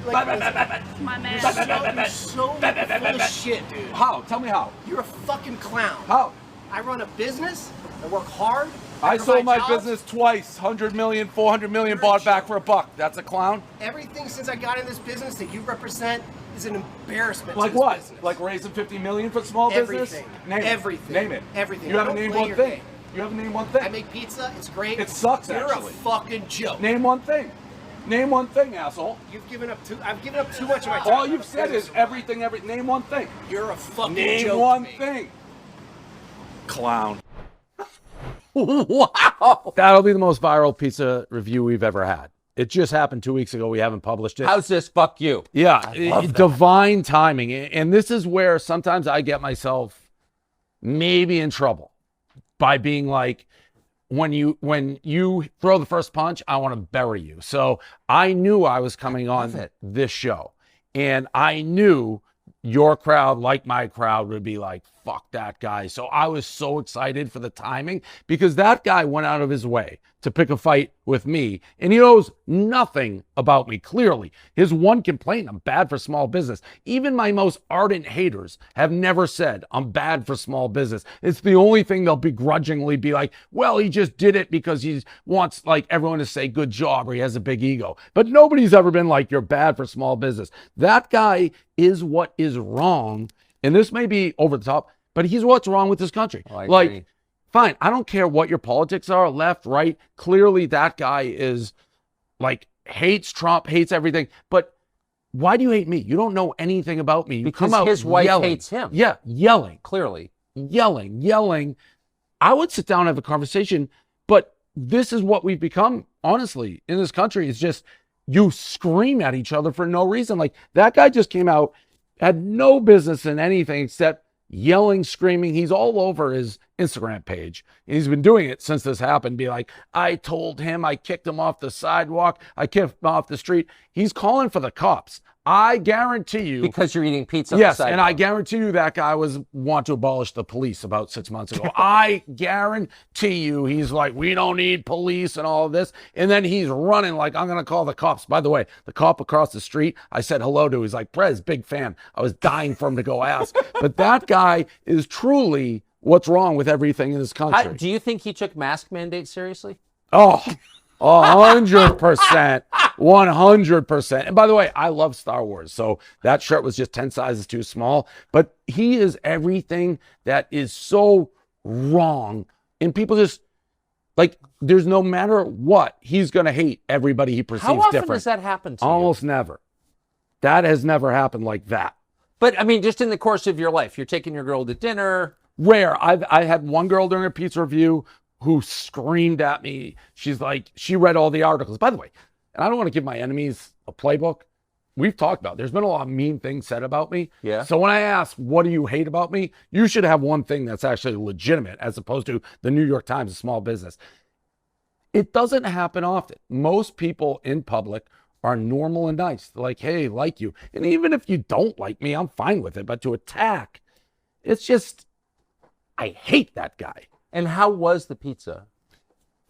[SPEAKER 2] Like,
[SPEAKER 5] My man.
[SPEAKER 2] you're so full of shit, dude.
[SPEAKER 4] How? Tell me how.
[SPEAKER 2] You're a fucking clown.
[SPEAKER 4] How?
[SPEAKER 2] I run a business. I work hard.
[SPEAKER 4] I
[SPEAKER 2] provide
[SPEAKER 4] sold my
[SPEAKER 2] jobs.
[SPEAKER 4] business twice. 100 million, 400 million, bought back for $1. That's a clown?
[SPEAKER 2] Everything since I got in this business that you represent is an embarrassment.
[SPEAKER 4] Like
[SPEAKER 2] to this
[SPEAKER 4] what?
[SPEAKER 2] business.
[SPEAKER 4] Like raising 50 million for small business?
[SPEAKER 2] Everything.
[SPEAKER 4] Name
[SPEAKER 2] Everything.
[SPEAKER 4] it. Name it.
[SPEAKER 2] Everything.
[SPEAKER 4] You haven't
[SPEAKER 2] Don't
[SPEAKER 4] named
[SPEAKER 2] play
[SPEAKER 4] one
[SPEAKER 2] your
[SPEAKER 4] thing.
[SPEAKER 2] game.
[SPEAKER 4] You haven't named one thing.
[SPEAKER 2] I make pizza. It's great.
[SPEAKER 4] It sucks,
[SPEAKER 2] You're
[SPEAKER 4] actually.
[SPEAKER 2] a fucking joke.
[SPEAKER 4] Name one thing. Name one thing, asshole.
[SPEAKER 2] I've given up too much of my time.
[SPEAKER 4] All you've said is everything, Name one thing.
[SPEAKER 2] You're a fucking
[SPEAKER 4] Name
[SPEAKER 2] joke.
[SPEAKER 4] one
[SPEAKER 2] to me.
[SPEAKER 4] thing. Clown.
[SPEAKER 1] Wow.
[SPEAKER 3] That'll be the most viral pizza review we've ever had. It just happened 2 weeks ago. We haven't published it.
[SPEAKER 1] How's this? Fuck you.
[SPEAKER 3] Yeah,
[SPEAKER 1] love that.
[SPEAKER 3] divine timing. And this is where sometimes I get myself maybe in trouble by being like, when you throw the first punch, I want to bury you. So I knew I was coming on this show, and I knew your crowd, like my crowd, would be like, fuck that guy. So I was so excited for the timing because that guy went out of his way to pick a fight with me, and he knows nothing about me, clearly. His one complaint, I'm bad for small business. Even my most ardent haters have never said I'm bad for small business. It's the only thing they'll begrudgingly be like, well, he just did it because he wants like everyone to say good job or he has a big ego. But nobody's ever been like, you're bad for small business. That guy is what is wrong. And this may be over the top, but he's what's wrong with this country.
[SPEAKER 1] I agree.
[SPEAKER 3] Like, fine, I don't care what your politics are, left, right. Clearly, that guy is like hates Trump, hates everything. But why do you hate me? You don't know anything about me. You
[SPEAKER 1] Because
[SPEAKER 3] come out
[SPEAKER 1] his wife
[SPEAKER 3] yelling.
[SPEAKER 1] hates him.
[SPEAKER 3] Yeah, yelling,
[SPEAKER 1] Clearly.
[SPEAKER 3] yelling. I would sit down and have a conversation, but this is what we've become, honestly, in this country. It's just you scream at each other for no reason. Like that guy just came out, had no business in anything except yelling, screaming. He's all over his Instagram page. And he's been doing it since this happened. Be like, I told him, I kicked him off the sidewalk. I kicked him off the street. He's calling for the cops. I guarantee you.
[SPEAKER 1] Because you're eating pizza.
[SPEAKER 3] Yes,
[SPEAKER 1] on the
[SPEAKER 3] and I
[SPEAKER 1] sidewalk.
[SPEAKER 3] guarantee you that guy want to abolish the police about 6 months ago. I guarantee you he's like, we don't need police and all of this. And then he's running like, I'm going to call the cops. By the way, the cop across the street, I said hello to. He's like, Prez, big fan. I was dying for him to go ask. But that guy is truly what's wrong with everything in this country.
[SPEAKER 1] Do you think he took mask mandates seriously?
[SPEAKER 3] Oh, 100%. 100%. And by the way, I love Star Wars. So that shirt was just 10 sizes too small. But he is everything that is so wrong. And people just, like, there's no matter what, he's going to hate everybody he perceives
[SPEAKER 1] How often
[SPEAKER 3] different.
[SPEAKER 1] does that happen to you?
[SPEAKER 3] Almost never. That has never happened like that.
[SPEAKER 1] But, I mean, just in the course of your life, you're taking your girl to dinner.
[SPEAKER 3] Rare. I had one girl during a pizza review who screamed at me. She's like, she read all the articles. By the way, and I don't want to give my enemies a playbook. We've talked about, there's been a lot of mean things said about me.
[SPEAKER 1] Yeah.
[SPEAKER 3] So when I ask, what do you hate about me? You should have one thing that's actually legitimate as opposed to the New York Times, a small business. It doesn't happen often. Most people in public are normal and nice. They're like, hey, like you. And even if you don't like me, I'm fine with it. But to attack, it's just, I hate that guy.
[SPEAKER 1] And how was the pizza?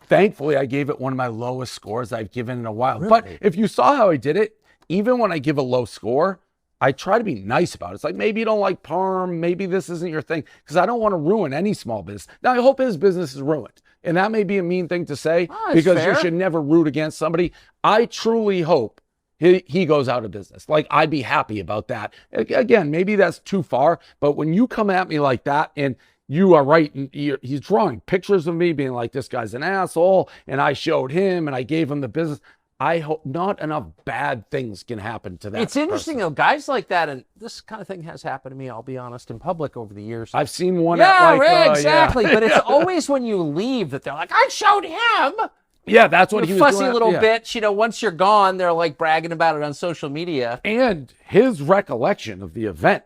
[SPEAKER 3] Thankfully, I gave it one of my lowest scores I've given in a while.
[SPEAKER 1] Really?
[SPEAKER 3] But if you saw how I did it, even when I give a low score, I try to be nice about it. It's like, maybe you don't like parm, maybe this isn't your thing, because I don't want to ruin any small business. Now, I hope his business is ruined. And that may be a mean thing to say,
[SPEAKER 1] that's
[SPEAKER 3] because
[SPEAKER 1] fair.
[SPEAKER 3] you should never root against somebody. I truly hope he goes out of business. Like, I'd be happy about that. Again, maybe that's too far, but when you come at me like that, and you are right, and he's drawing pictures of me being like, this guy's an asshole, and I showed him, and I gave him the business. I hope not enough bad things can happen to that
[SPEAKER 1] It's interesting,
[SPEAKER 3] person.
[SPEAKER 1] though, guys like that, and this kind of thing has happened to me, I'll be honest, in public over the years.
[SPEAKER 3] I've seen one
[SPEAKER 1] yeah,
[SPEAKER 3] at like,
[SPEAKER 1] right, exactly.
[SPEAKER 3] yeah.
[SPEAKER 1] But it's always when you leave that they're like, I showed him.
[SPEAKER 3] Yeah, that's what
[SPEAKER 1] You
[SPEAKER 3] he was
[SPEAKER 1] fussy
[SPEAKER 3] doing.
[SPEAKER 1] little
[SPEAKER 3] Yeah.
[SPEAKER 1] bitch. You know, once you're gone, they're like bragging about it on social media.
[SPEAKER 3] And his recollection of the event.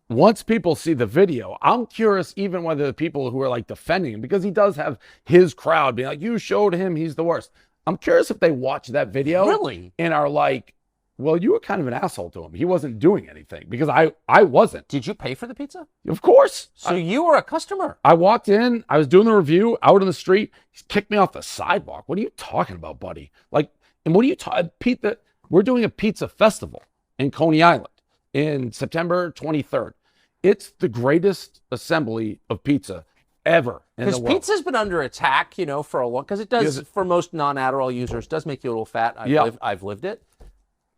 [SPEAKER 3] Once people see the video, I'm curious even whether the people who are like defending him, because he does have his crowd being like, you showed him, he's the worst. I'm curious if they watch that video
[SPEAKER 1] Really?
[SPEAKER 3] and are like, well, you were kind of an asshole to him. He wasn't doing anything, because I wasn't.
[SPEAKER 1] Did you pay for the pizza?
[SPEAKER 3] Of course.
[SPEAKER 1] So you were a customer.
[SPEAKER 3] I walked in, I was doing the review out on the street. He kicked me off the sidewalk. What are you talking about, buddy? Like, and what are you talking, Pete, we're doing a pizza festival in Coney Island in September 23rd. It's the greatest assembly of pizza ever in the
[SPEAKER 1] Because
[SPEAKER 3] world.
[SPEAKER 1] pizza's been under attack, you know, for a long, because it does, for most non-Adderall users, does make you a little fat. I've lived it.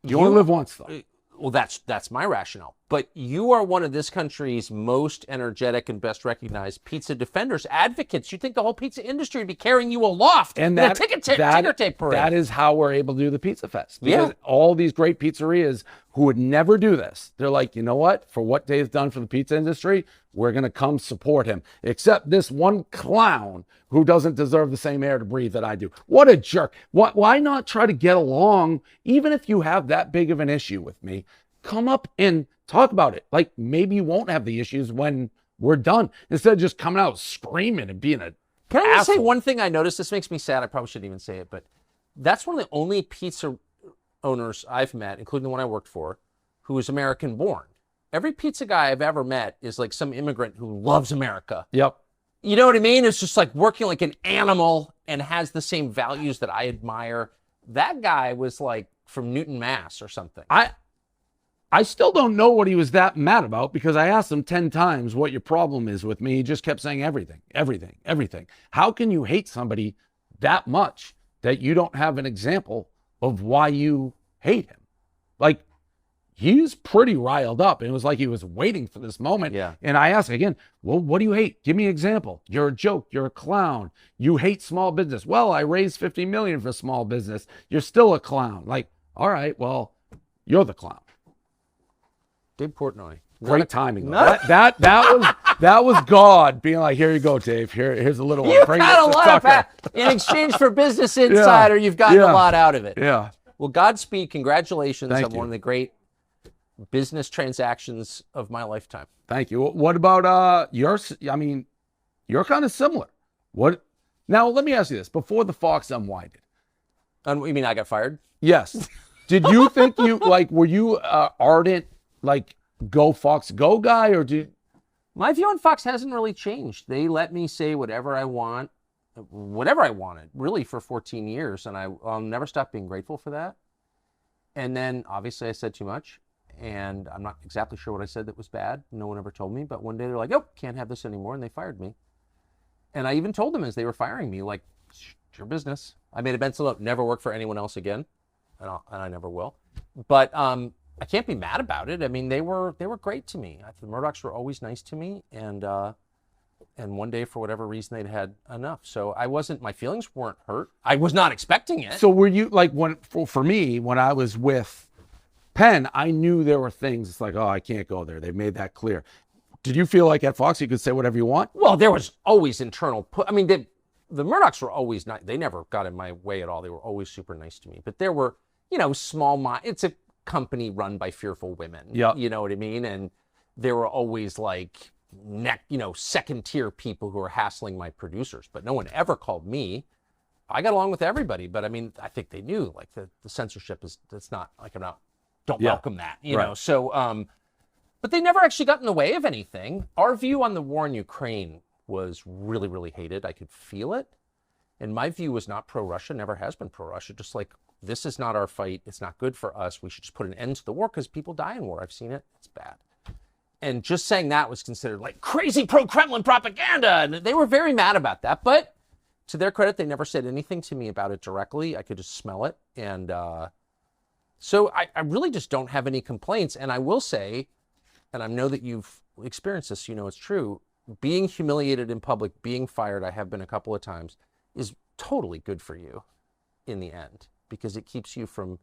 [SPEAKER 3] You only live once, though.
[SPEAKER 1] Well, that's my rationale. But you are one of this country's most energetic and best recognized pizza defenders, advocates. You'd think the whole pizza industry would be carrying you aloft
[SPEAKER 3] And
[SPEAKER 1] in a
[SPEAKER 3] that,
[SPEAKER 1] ticker tape parade.
[SPEAKER 3] that is how we're able to do the Pizza Fest. Because
[SPEAKER 1] Yeah.
[SPEAKER 3] all these great pizzerias who would never do this, they're like, you know what? For what Dave's done for the pizza industry, we're going to come support him. Except this one clown who doesn't deserve the same air to breathe that I do. What a jerk. Why not try to get along, even if you have that big of an issue with me? Come up and talk about it. Like, maybe you won't have the issues when we're done, instead of just coming out screaming and being a
[SPEAKER 1] Can I just say
[SPEAKER 3] asshole.
[SPEAKER 1] one thing I noticed? This makes me sad. I probably shouldn't even say it, but that's one of the only pizza owners I've met, including the one I worked for, who is American born. Every pizza guy I've ever met is like some immigrant who loves America.
[SPEAKER 3] Yep.
[SPEAKER 1] You know what I mean? It's just like working like an animal and has the same values that I admire. That guy was like from Newton, Mass or something.
[SPEAKER 3] I still don't know what he was that mad about, because I asked him 10 times what your problem is with me. He just kept saying everything, everything, everything. How can you hate somebody that much that you don't have an example of why you hate him? Like, he's pretty riled up, and it was like he was waiting for this moment.
[SPEAKER 1] Yeah.
[SPEAKER 3] And I asked again, well, what do you hate? Give me an example. You're a joke. You're a clown. You hate small business. Well, I raised $50 million for small business. You're still a clown. Like, all right, well, you're the clown.
[SPEAKER 1] Dave Portnoy.
[SPEAKER 3] Great timing. That was God being like, here you go, Dave. Here's a little one.
[SPEAKER 1] You've
[SPEAKER 3] Bring
[SPEAKER 1] got
[SPEAKER 3] this
[SPEAKER 1] a
[SPEAKER 3] to
[SPEAKER 1] lot of
[SPEAKER 3] Tucker.
[SPEAKER 1] in exchange for Business Insider. You've gotten a lot out of it.
[SPEAKER 3] Yeah.
[SPEAKER 1] Well, Godspeed. Congratulations
[SPEAKER 3] Thank
[SPEAKER 1] on
[SPEAKER 3] you.
[SPEAKER 1] one of the great business transactions of my lifetime.
[SPEAKER 3] Thank you. What about yours? I mean, you're kind of similar. What? Now, let me ask you this. Before the Fox unwinded.
[SPEAKER 1] You mean I got fired?
[SPEAKER 3] Yes. Did you think were you ardent, like, go Fox go guy, or did?
[SPEAKER 1] My view on Fox hasn't really changed. They let me say whatever I want, whatever I wanted, really, for 14 years, and I'll never stop being grateful for that. And then, obviously, I said too much, and I'm not exactly sure what I said that was bad. No one ever told me, but one day they're like, "Oh, can't have this anymore," and they fired me. And I even told them as they were firing me, like, "It's your business." I made a mental note: never work for anyone else again, and I never will. But I can't be mad about it. I mean, they were great to me. The Murdochs were always nice to me, and one day, for whatever reason, they'd had enough. So my feelings weren't hurt. I was not expecting it.
[SPEAKER 3] So were you, like, for me, when I was with Penn, I knew there were things. It's like, oh, I can't go there. They made that clear. Did you feel like at Fox you could say whatever you want?
[SPEAKER 1] Well, there was always internal. I mean, the Murdochs were always nice. They never got in my way at all. They were always super nice to me. But there were, it's a company run by fearful women.
[SPEAKER 3] Yeah.
[SPEAKER 1] You know what I mean? And there were always like second tier people who were hassling my producers, but no one ever called me. I got along with everybody, but I mean, I think they knew like the censorship that's not like, don't welcome that, you know? So, but they never actually got in the way of anything. Our view on the war in Ukraine was really, really hated. I could feel it. And my view was not pro-Russia, never has been pro-Russia. Just like, this is not our fight. It's not good for us. We should just put an end to the war because people die in war. I've seen it. It's bad. And just saying that was considered like crazy pro-Kremlin propaganda. And they were very mad about that. But to their credit, they never said anything to me about it directly. I could just smell it. And so I really just don't have any complaints. And I will say, and I know that you've experienced this, it's true, being humiliated in public, being fired, I have been a couple of times, is totally good for you in the end, because it keeps you from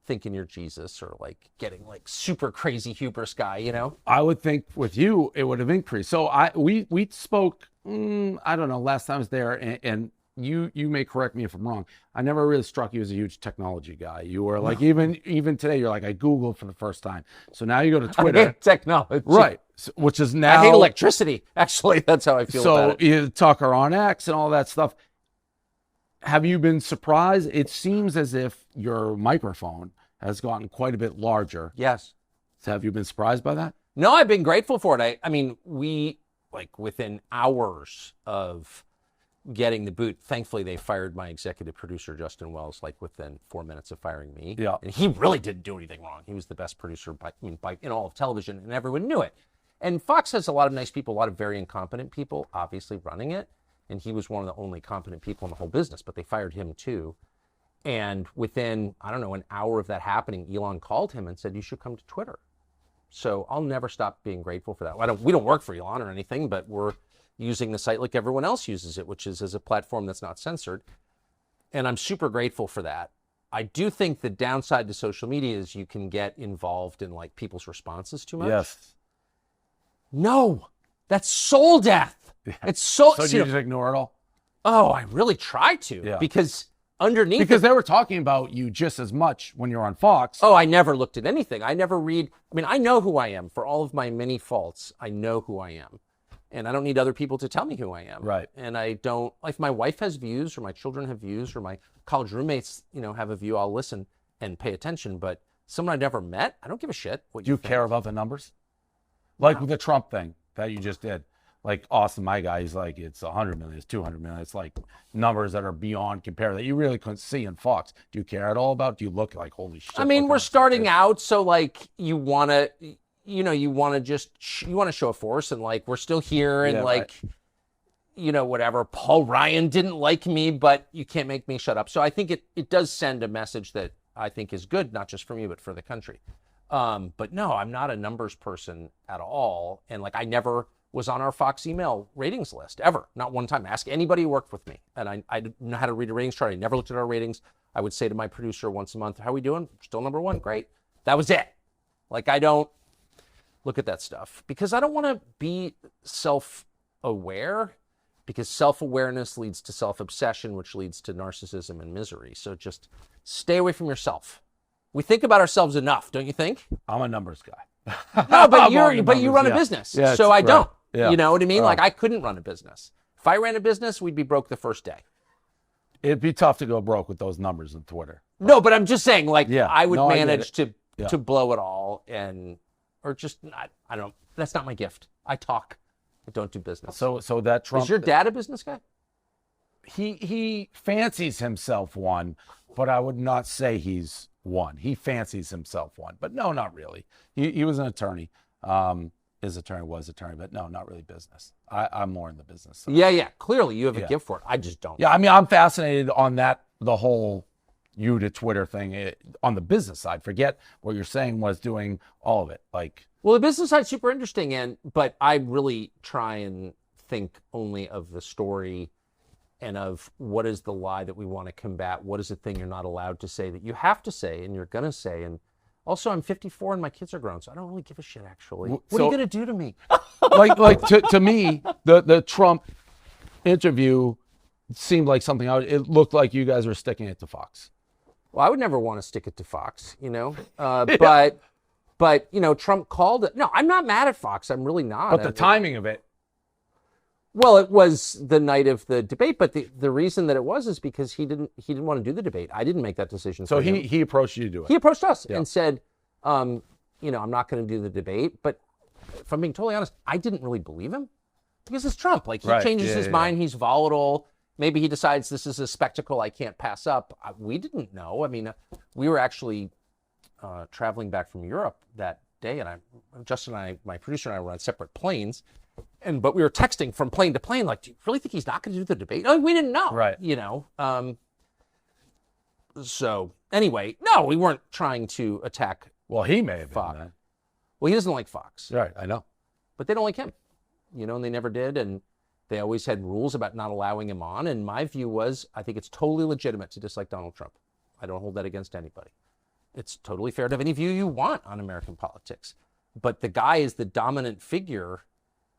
[SPEAKER 1] thinking you're Jesus or like getting like super crazy hubris guy,
[SPEAKER 3] I would think with you, it would have increased. So we spoke, I don't know, last time I was there, and you may correct me if I'm wrong. I never really struck you as a huge technology guy. You were like, even today, you're like, I Googled for the first time. So now you go to Twitter.
[SPEAKER 1] I hate technology.
[SPEAKER 3] Right. So, which is now.
[SPEAKER 1] I hate electricity. Actually, that's how I feel about it.
[SPEAKER 3] So you Tucker on X and all that stuff. Have you been surprised? It seems as if your microphone has gotten quite a bit larger.
[SPEAKER 1] Yes.
[SPEAKER 3] So have you been surprised by that?
[SPEAKER 1] No, I've been grateful for it. I mean, we, like, within hours of getting the boot, thankfully they fired my executive producer, Justin Wells, like within 4 minutes of firing me.
[SPEAKER 3] Yeah.
[SPEAKER 1] And he really didn't do anything wrong. He was the best producer in all of television, and everyone knew it. And Fox has a lot of nice people, a lot of very incompetent people, obviously running it. And he was one of the only competent people in the whole business, but they fired him too. And within, I don't know, an hour of that happening, Elon called him and said, you should come to Twitter. So I'll never stop being grateful for that. We don't work for Elon or anything, but we're using the site like everyone else uses it, which is as a platform that's not censored. And I'm super grateful for that. I do think the downside to social media is you can get involved in like people's responses too much.
[SPEAKER 3] Yes.
[SPEAKER 1] No, that's soul death. Yeah. It's so.
[SPEAKER 3] So do you just ignore it all?
[SPEAKER 1] Oh, I really try to.
[SPEAKER 3] Yeah.
[SPEAKER 1] Because underneath.
[SPEAKER 3] Because they were talking about you just as much when you're on Fox.
[SPEAKER 1] Oh, I never looked at anything. I never read. I mean, I know who I am. For all of my many faults, I know who I am. And I don't need other people to tell me who I am.
[SPEAKER 3] Right.
[SPEAKER 1] And I don't, if my wife has views or my children have views or my college roommates, have a view, I'll listen and pay attention. But someone I've never met, I don't give a shit what
[SPEAKER 3] Do you
[SPEAKER 1] think.
[SPEAKER 3] care about the numbers? Like with the Trump thing that you just did. like Austin, my guy, he's like, it's 100 million, it's 200 million. It's like numbers that are beyond compare that you really couldn't see in Fox. Do you care at all about? Do you look like, holy shit?
[SPEAKER 1] I mean,
[SPEAKER 3] look
[SPEAKER 1] we're
[SPEAKER 3] at
[SPEAKER 1] starting
[SPEAKER 3] this?
[SPEAKER 1] out, so like you want to, you want to just you want to show a force, and like we're still here, and
[SPEAKER 3] Yeah,
[SPEAKER 1] like whatever. Paul Ryan didn't like me, but you can't make me shut up. So I think it does send a message that I think is good, not just for me, but for the country. But no, I'm not a numbers person at all, and like I never was on our Fox email ratings list ever, not one time. Ask anybody who worked with me, and I didn't know how to read a ratings chart. I never looked at our ratings. I would say to my producer once a month, "How are we doing? Still number one? Great." That was it. Like I don't look at that stuff because I don't want to be self-aware, because self-awareness leads to self-obsession, which leads to narcissism and misery. So just stay away from yourself. We think about ourselves enough, don't you think?
[SPEAKER 3] I'm a numbers guy.
[SPEAKER 1] No, but
[SPEAKER 3] I'm
[SPEAKER 1] you run a business,
[SPEAKER 3] Yeah,
[SPEAKER 1] so I don't.
[SPEAKER 3] Yeah.
[SPEAKER 1] You know what I mean? Like I couldn't run a business. If I ran a business, we'd be broke the first day.
[SPEAKER 3] It'd be tough to go broke with those numbers on Twitter.
[SPEAKER 1] No, but I'm just saying, like I would
[SPEAKER 3] No, I get
[SPEAKER 1] manage
[SPEAKER 3] it.
[SPEAKER 1] to blow it all, or just I don't. That's not my gift. I talk. I don't do business.
[SPEAKER 3] So that Trump,
[SPEAKER 1] is your dad a business guy?
[SPEAKER 3] he fancies himself one, but I would not say he's one. He fancies himself one, but no, not really. He was an attorney. His attorney was attorney, but no, not really business. I'm more in the business side.
[SPEAKER 1] Yeah. Clearly, you have a gift for it. I just don't.
[SPEAKER 3] Yeah, I mean, I'm fascinated on that, the whole you to Twitter thing on the business side. Forget what you're saying was doing all of it. Like,
[SPEAKER 1] Well, the business side's super interesting, but I really try and think only of the story and of what is the lie that we want to combat. What is the thing you're not allowed to say that you have to say and you're going to say? And also, I'm 54 and my kids are grown, so I don't really give a shit, actually. What are you going to do to me?
[SPEAKER 3] like to me, the Trump interview seemed like something it looked like you guys were sticking it to Fox.
[SPEAKER 1] Well, I would never want to stick it to Fox, but Trump called it. No, I'm not mad at Fox. I'm really not.
[SPEAKER 3] But the timing of it.
[SPEAKER 1] Well, it was the night of the debate, but the reason that it was is because he didn't want to do the debate. I didn't make that decision.
[SPEAKER 3] So
[SPEAKER 1] for him.
[SPEAKER 3] he approached you to do it.
[SPEAKER 1] He approached us and said, I'm not going to do the debate. But if I'm being totally honest, I didn't really believe him because it's Trump. Like he changes his mind. He's volatile. Maybe he decides this is a spectacle I can't pass up. We didn't know. I mean, we were actually traveling back from Europe that day, and Justin and I, my producer and I, were on separate planes. But we were texting from plane to plane, like, do you really think he's not going to do the debate? Like, we didn't know,
[SPEAKER 3] right?
[SPEAKER 1] So anyway, no, we weren't trying to attack.
[SPEAKER 3] Well, he may have
[SPEAKER 1] Fox.
[SPEAKER 3] been that.
[SPEAKER 1] Well, he doesn't like Fox,
[SPEAKER 3] Right? I know.
[SPEAKER 1] but they don't like him, and they never did, and they always had rules about not allowing him on. And my view was, I think it's totally legitimate to dislike Donald Trump. I don't hold that against anybody. It's totally fair to have any view you want on American politics, but the guy is the dominant figure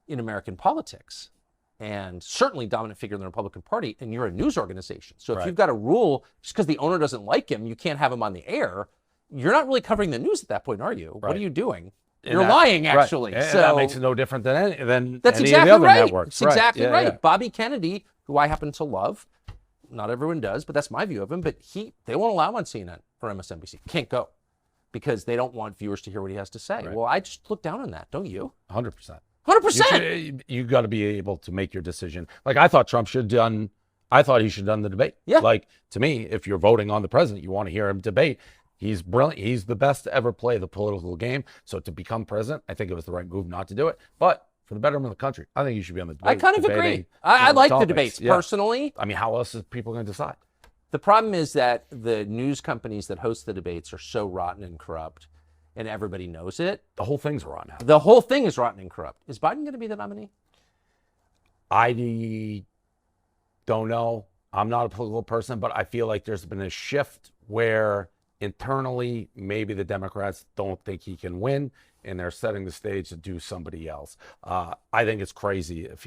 [SPEAKER 1] in American politics, and certainly dominant figure in the Republican Party, and you're a news organization. So if you've got a rule, just because the owner doesn't like him, you can't have him on the air, you're not really covering the news at that point, are you? Right. What are you doing? You're lying, actually.
[SPEAKER 3] Right.
[SPEAKER 1] So
[SPEAKER 3] that makes it no different than
[SPEAKER 1] that's
[SPEAKER 3] any
[SPEAKER 1] exactly
[SPEAKER 3] of the other
[SPEAKER 1] right.
[SPEAKER 3] networks.
[SPEAKER 1] It's exactly right.
[SPEAKER 3] Yeah.
[SPEAKER 1] Bobby Kennedy, who I happen to love, not everyone does, but that's my view of him, but they won't allow him on CNN or MSNBC. Can't go because they don't want viewers to hear what he has to say. Right. Well, I just look down on that, don't you?
[SPEAKER 3] 100%.
[SPEAKER 1] 100%.
[SPEAKER 3] You got to be able to make your decision. Like I thought he should have done the debate.
[SPEAKER 1] Yeah.
[SPEAKER 3] Like to me, if you're voting on the president, you want to hear him debate. He's brilliant. He's the best to ever play the political game. So to become president, I think it was the right move not to do it. But for the betterment of the country, I think you should be on the debate.
[SPEAKER 1] I kind of agree. I like the debates personally.
[SPEAKER 3] I mean, how else is people going to decide?
[SPEAKER 1] The problem is that the news companies that host the debates are so rotten and corrupt, and everybody knows it.
[SPEAKER 3] The whole thing's rotten.
[SPEAKER 1] The whole thing is rotten and corrupt. Is Biden going to be the nominee?
[SPEAKER 3] I don't know. I'm not a political person, but I feel like there's been a shift where internally maybe the Democrats don't think he can win, and they're setting the stage to do somebody else. I think it's crazy if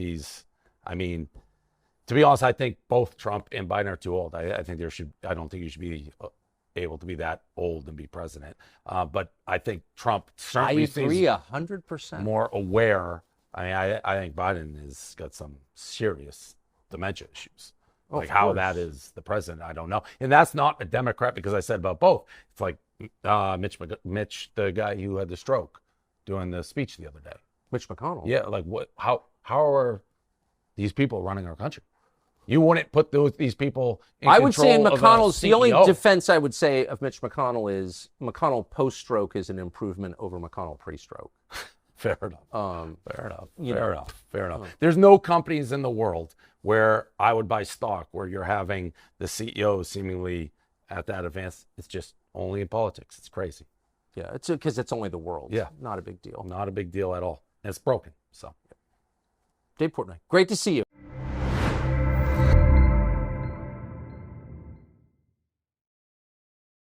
[SPEAKER 3] to be honest, I think both Trump and Biden are too old. I don't think you should be able to be that old and be president. But I think Trump certainly
[SPEAKER 1] seems 100%
[SPEAKER 3] more aware. I think Biden has got some serious dementia issues. Like how that is the president, I don't know. And that's not a Democrat, because I said about both. It's like Mitch, the guy who had the stroke, doing the speech the other day.
[SPEAKER 1] Mitch McConnell.
[SPEAKER 3] Yeah, like what? How how are these people running our country? You wouldn't put these people in
[SPEAKER 1] I would say in
[SPEAKER 3] control of a
[SPEAKER 1] McConnell's, the only
[SPEAKER 3] CEO.
[SPEAKER 1] defense I would say of Mitch McConnell is McConnell post-stroke is an improvement over McConnell pre-stroke.
[SPEAKER 3] Fair enough. Fair enough.
[SPEAKER 1] Oh.
[SPEAKER 3] There's no companies in the world where I would buy stock where you're having the CEO seemingly at that advance. It's just only in politics. It's crazy.
[SPEAKER 1] Yeah, it's because it's only the world.
[SPEAKER 3] Yeah.
[SPEAKER 1] Not a big deal.
[SPEAKER 3] Not a big deal at all. And it's broken. So.
[SPEAKER 1] Dave Portnoy, great to see you.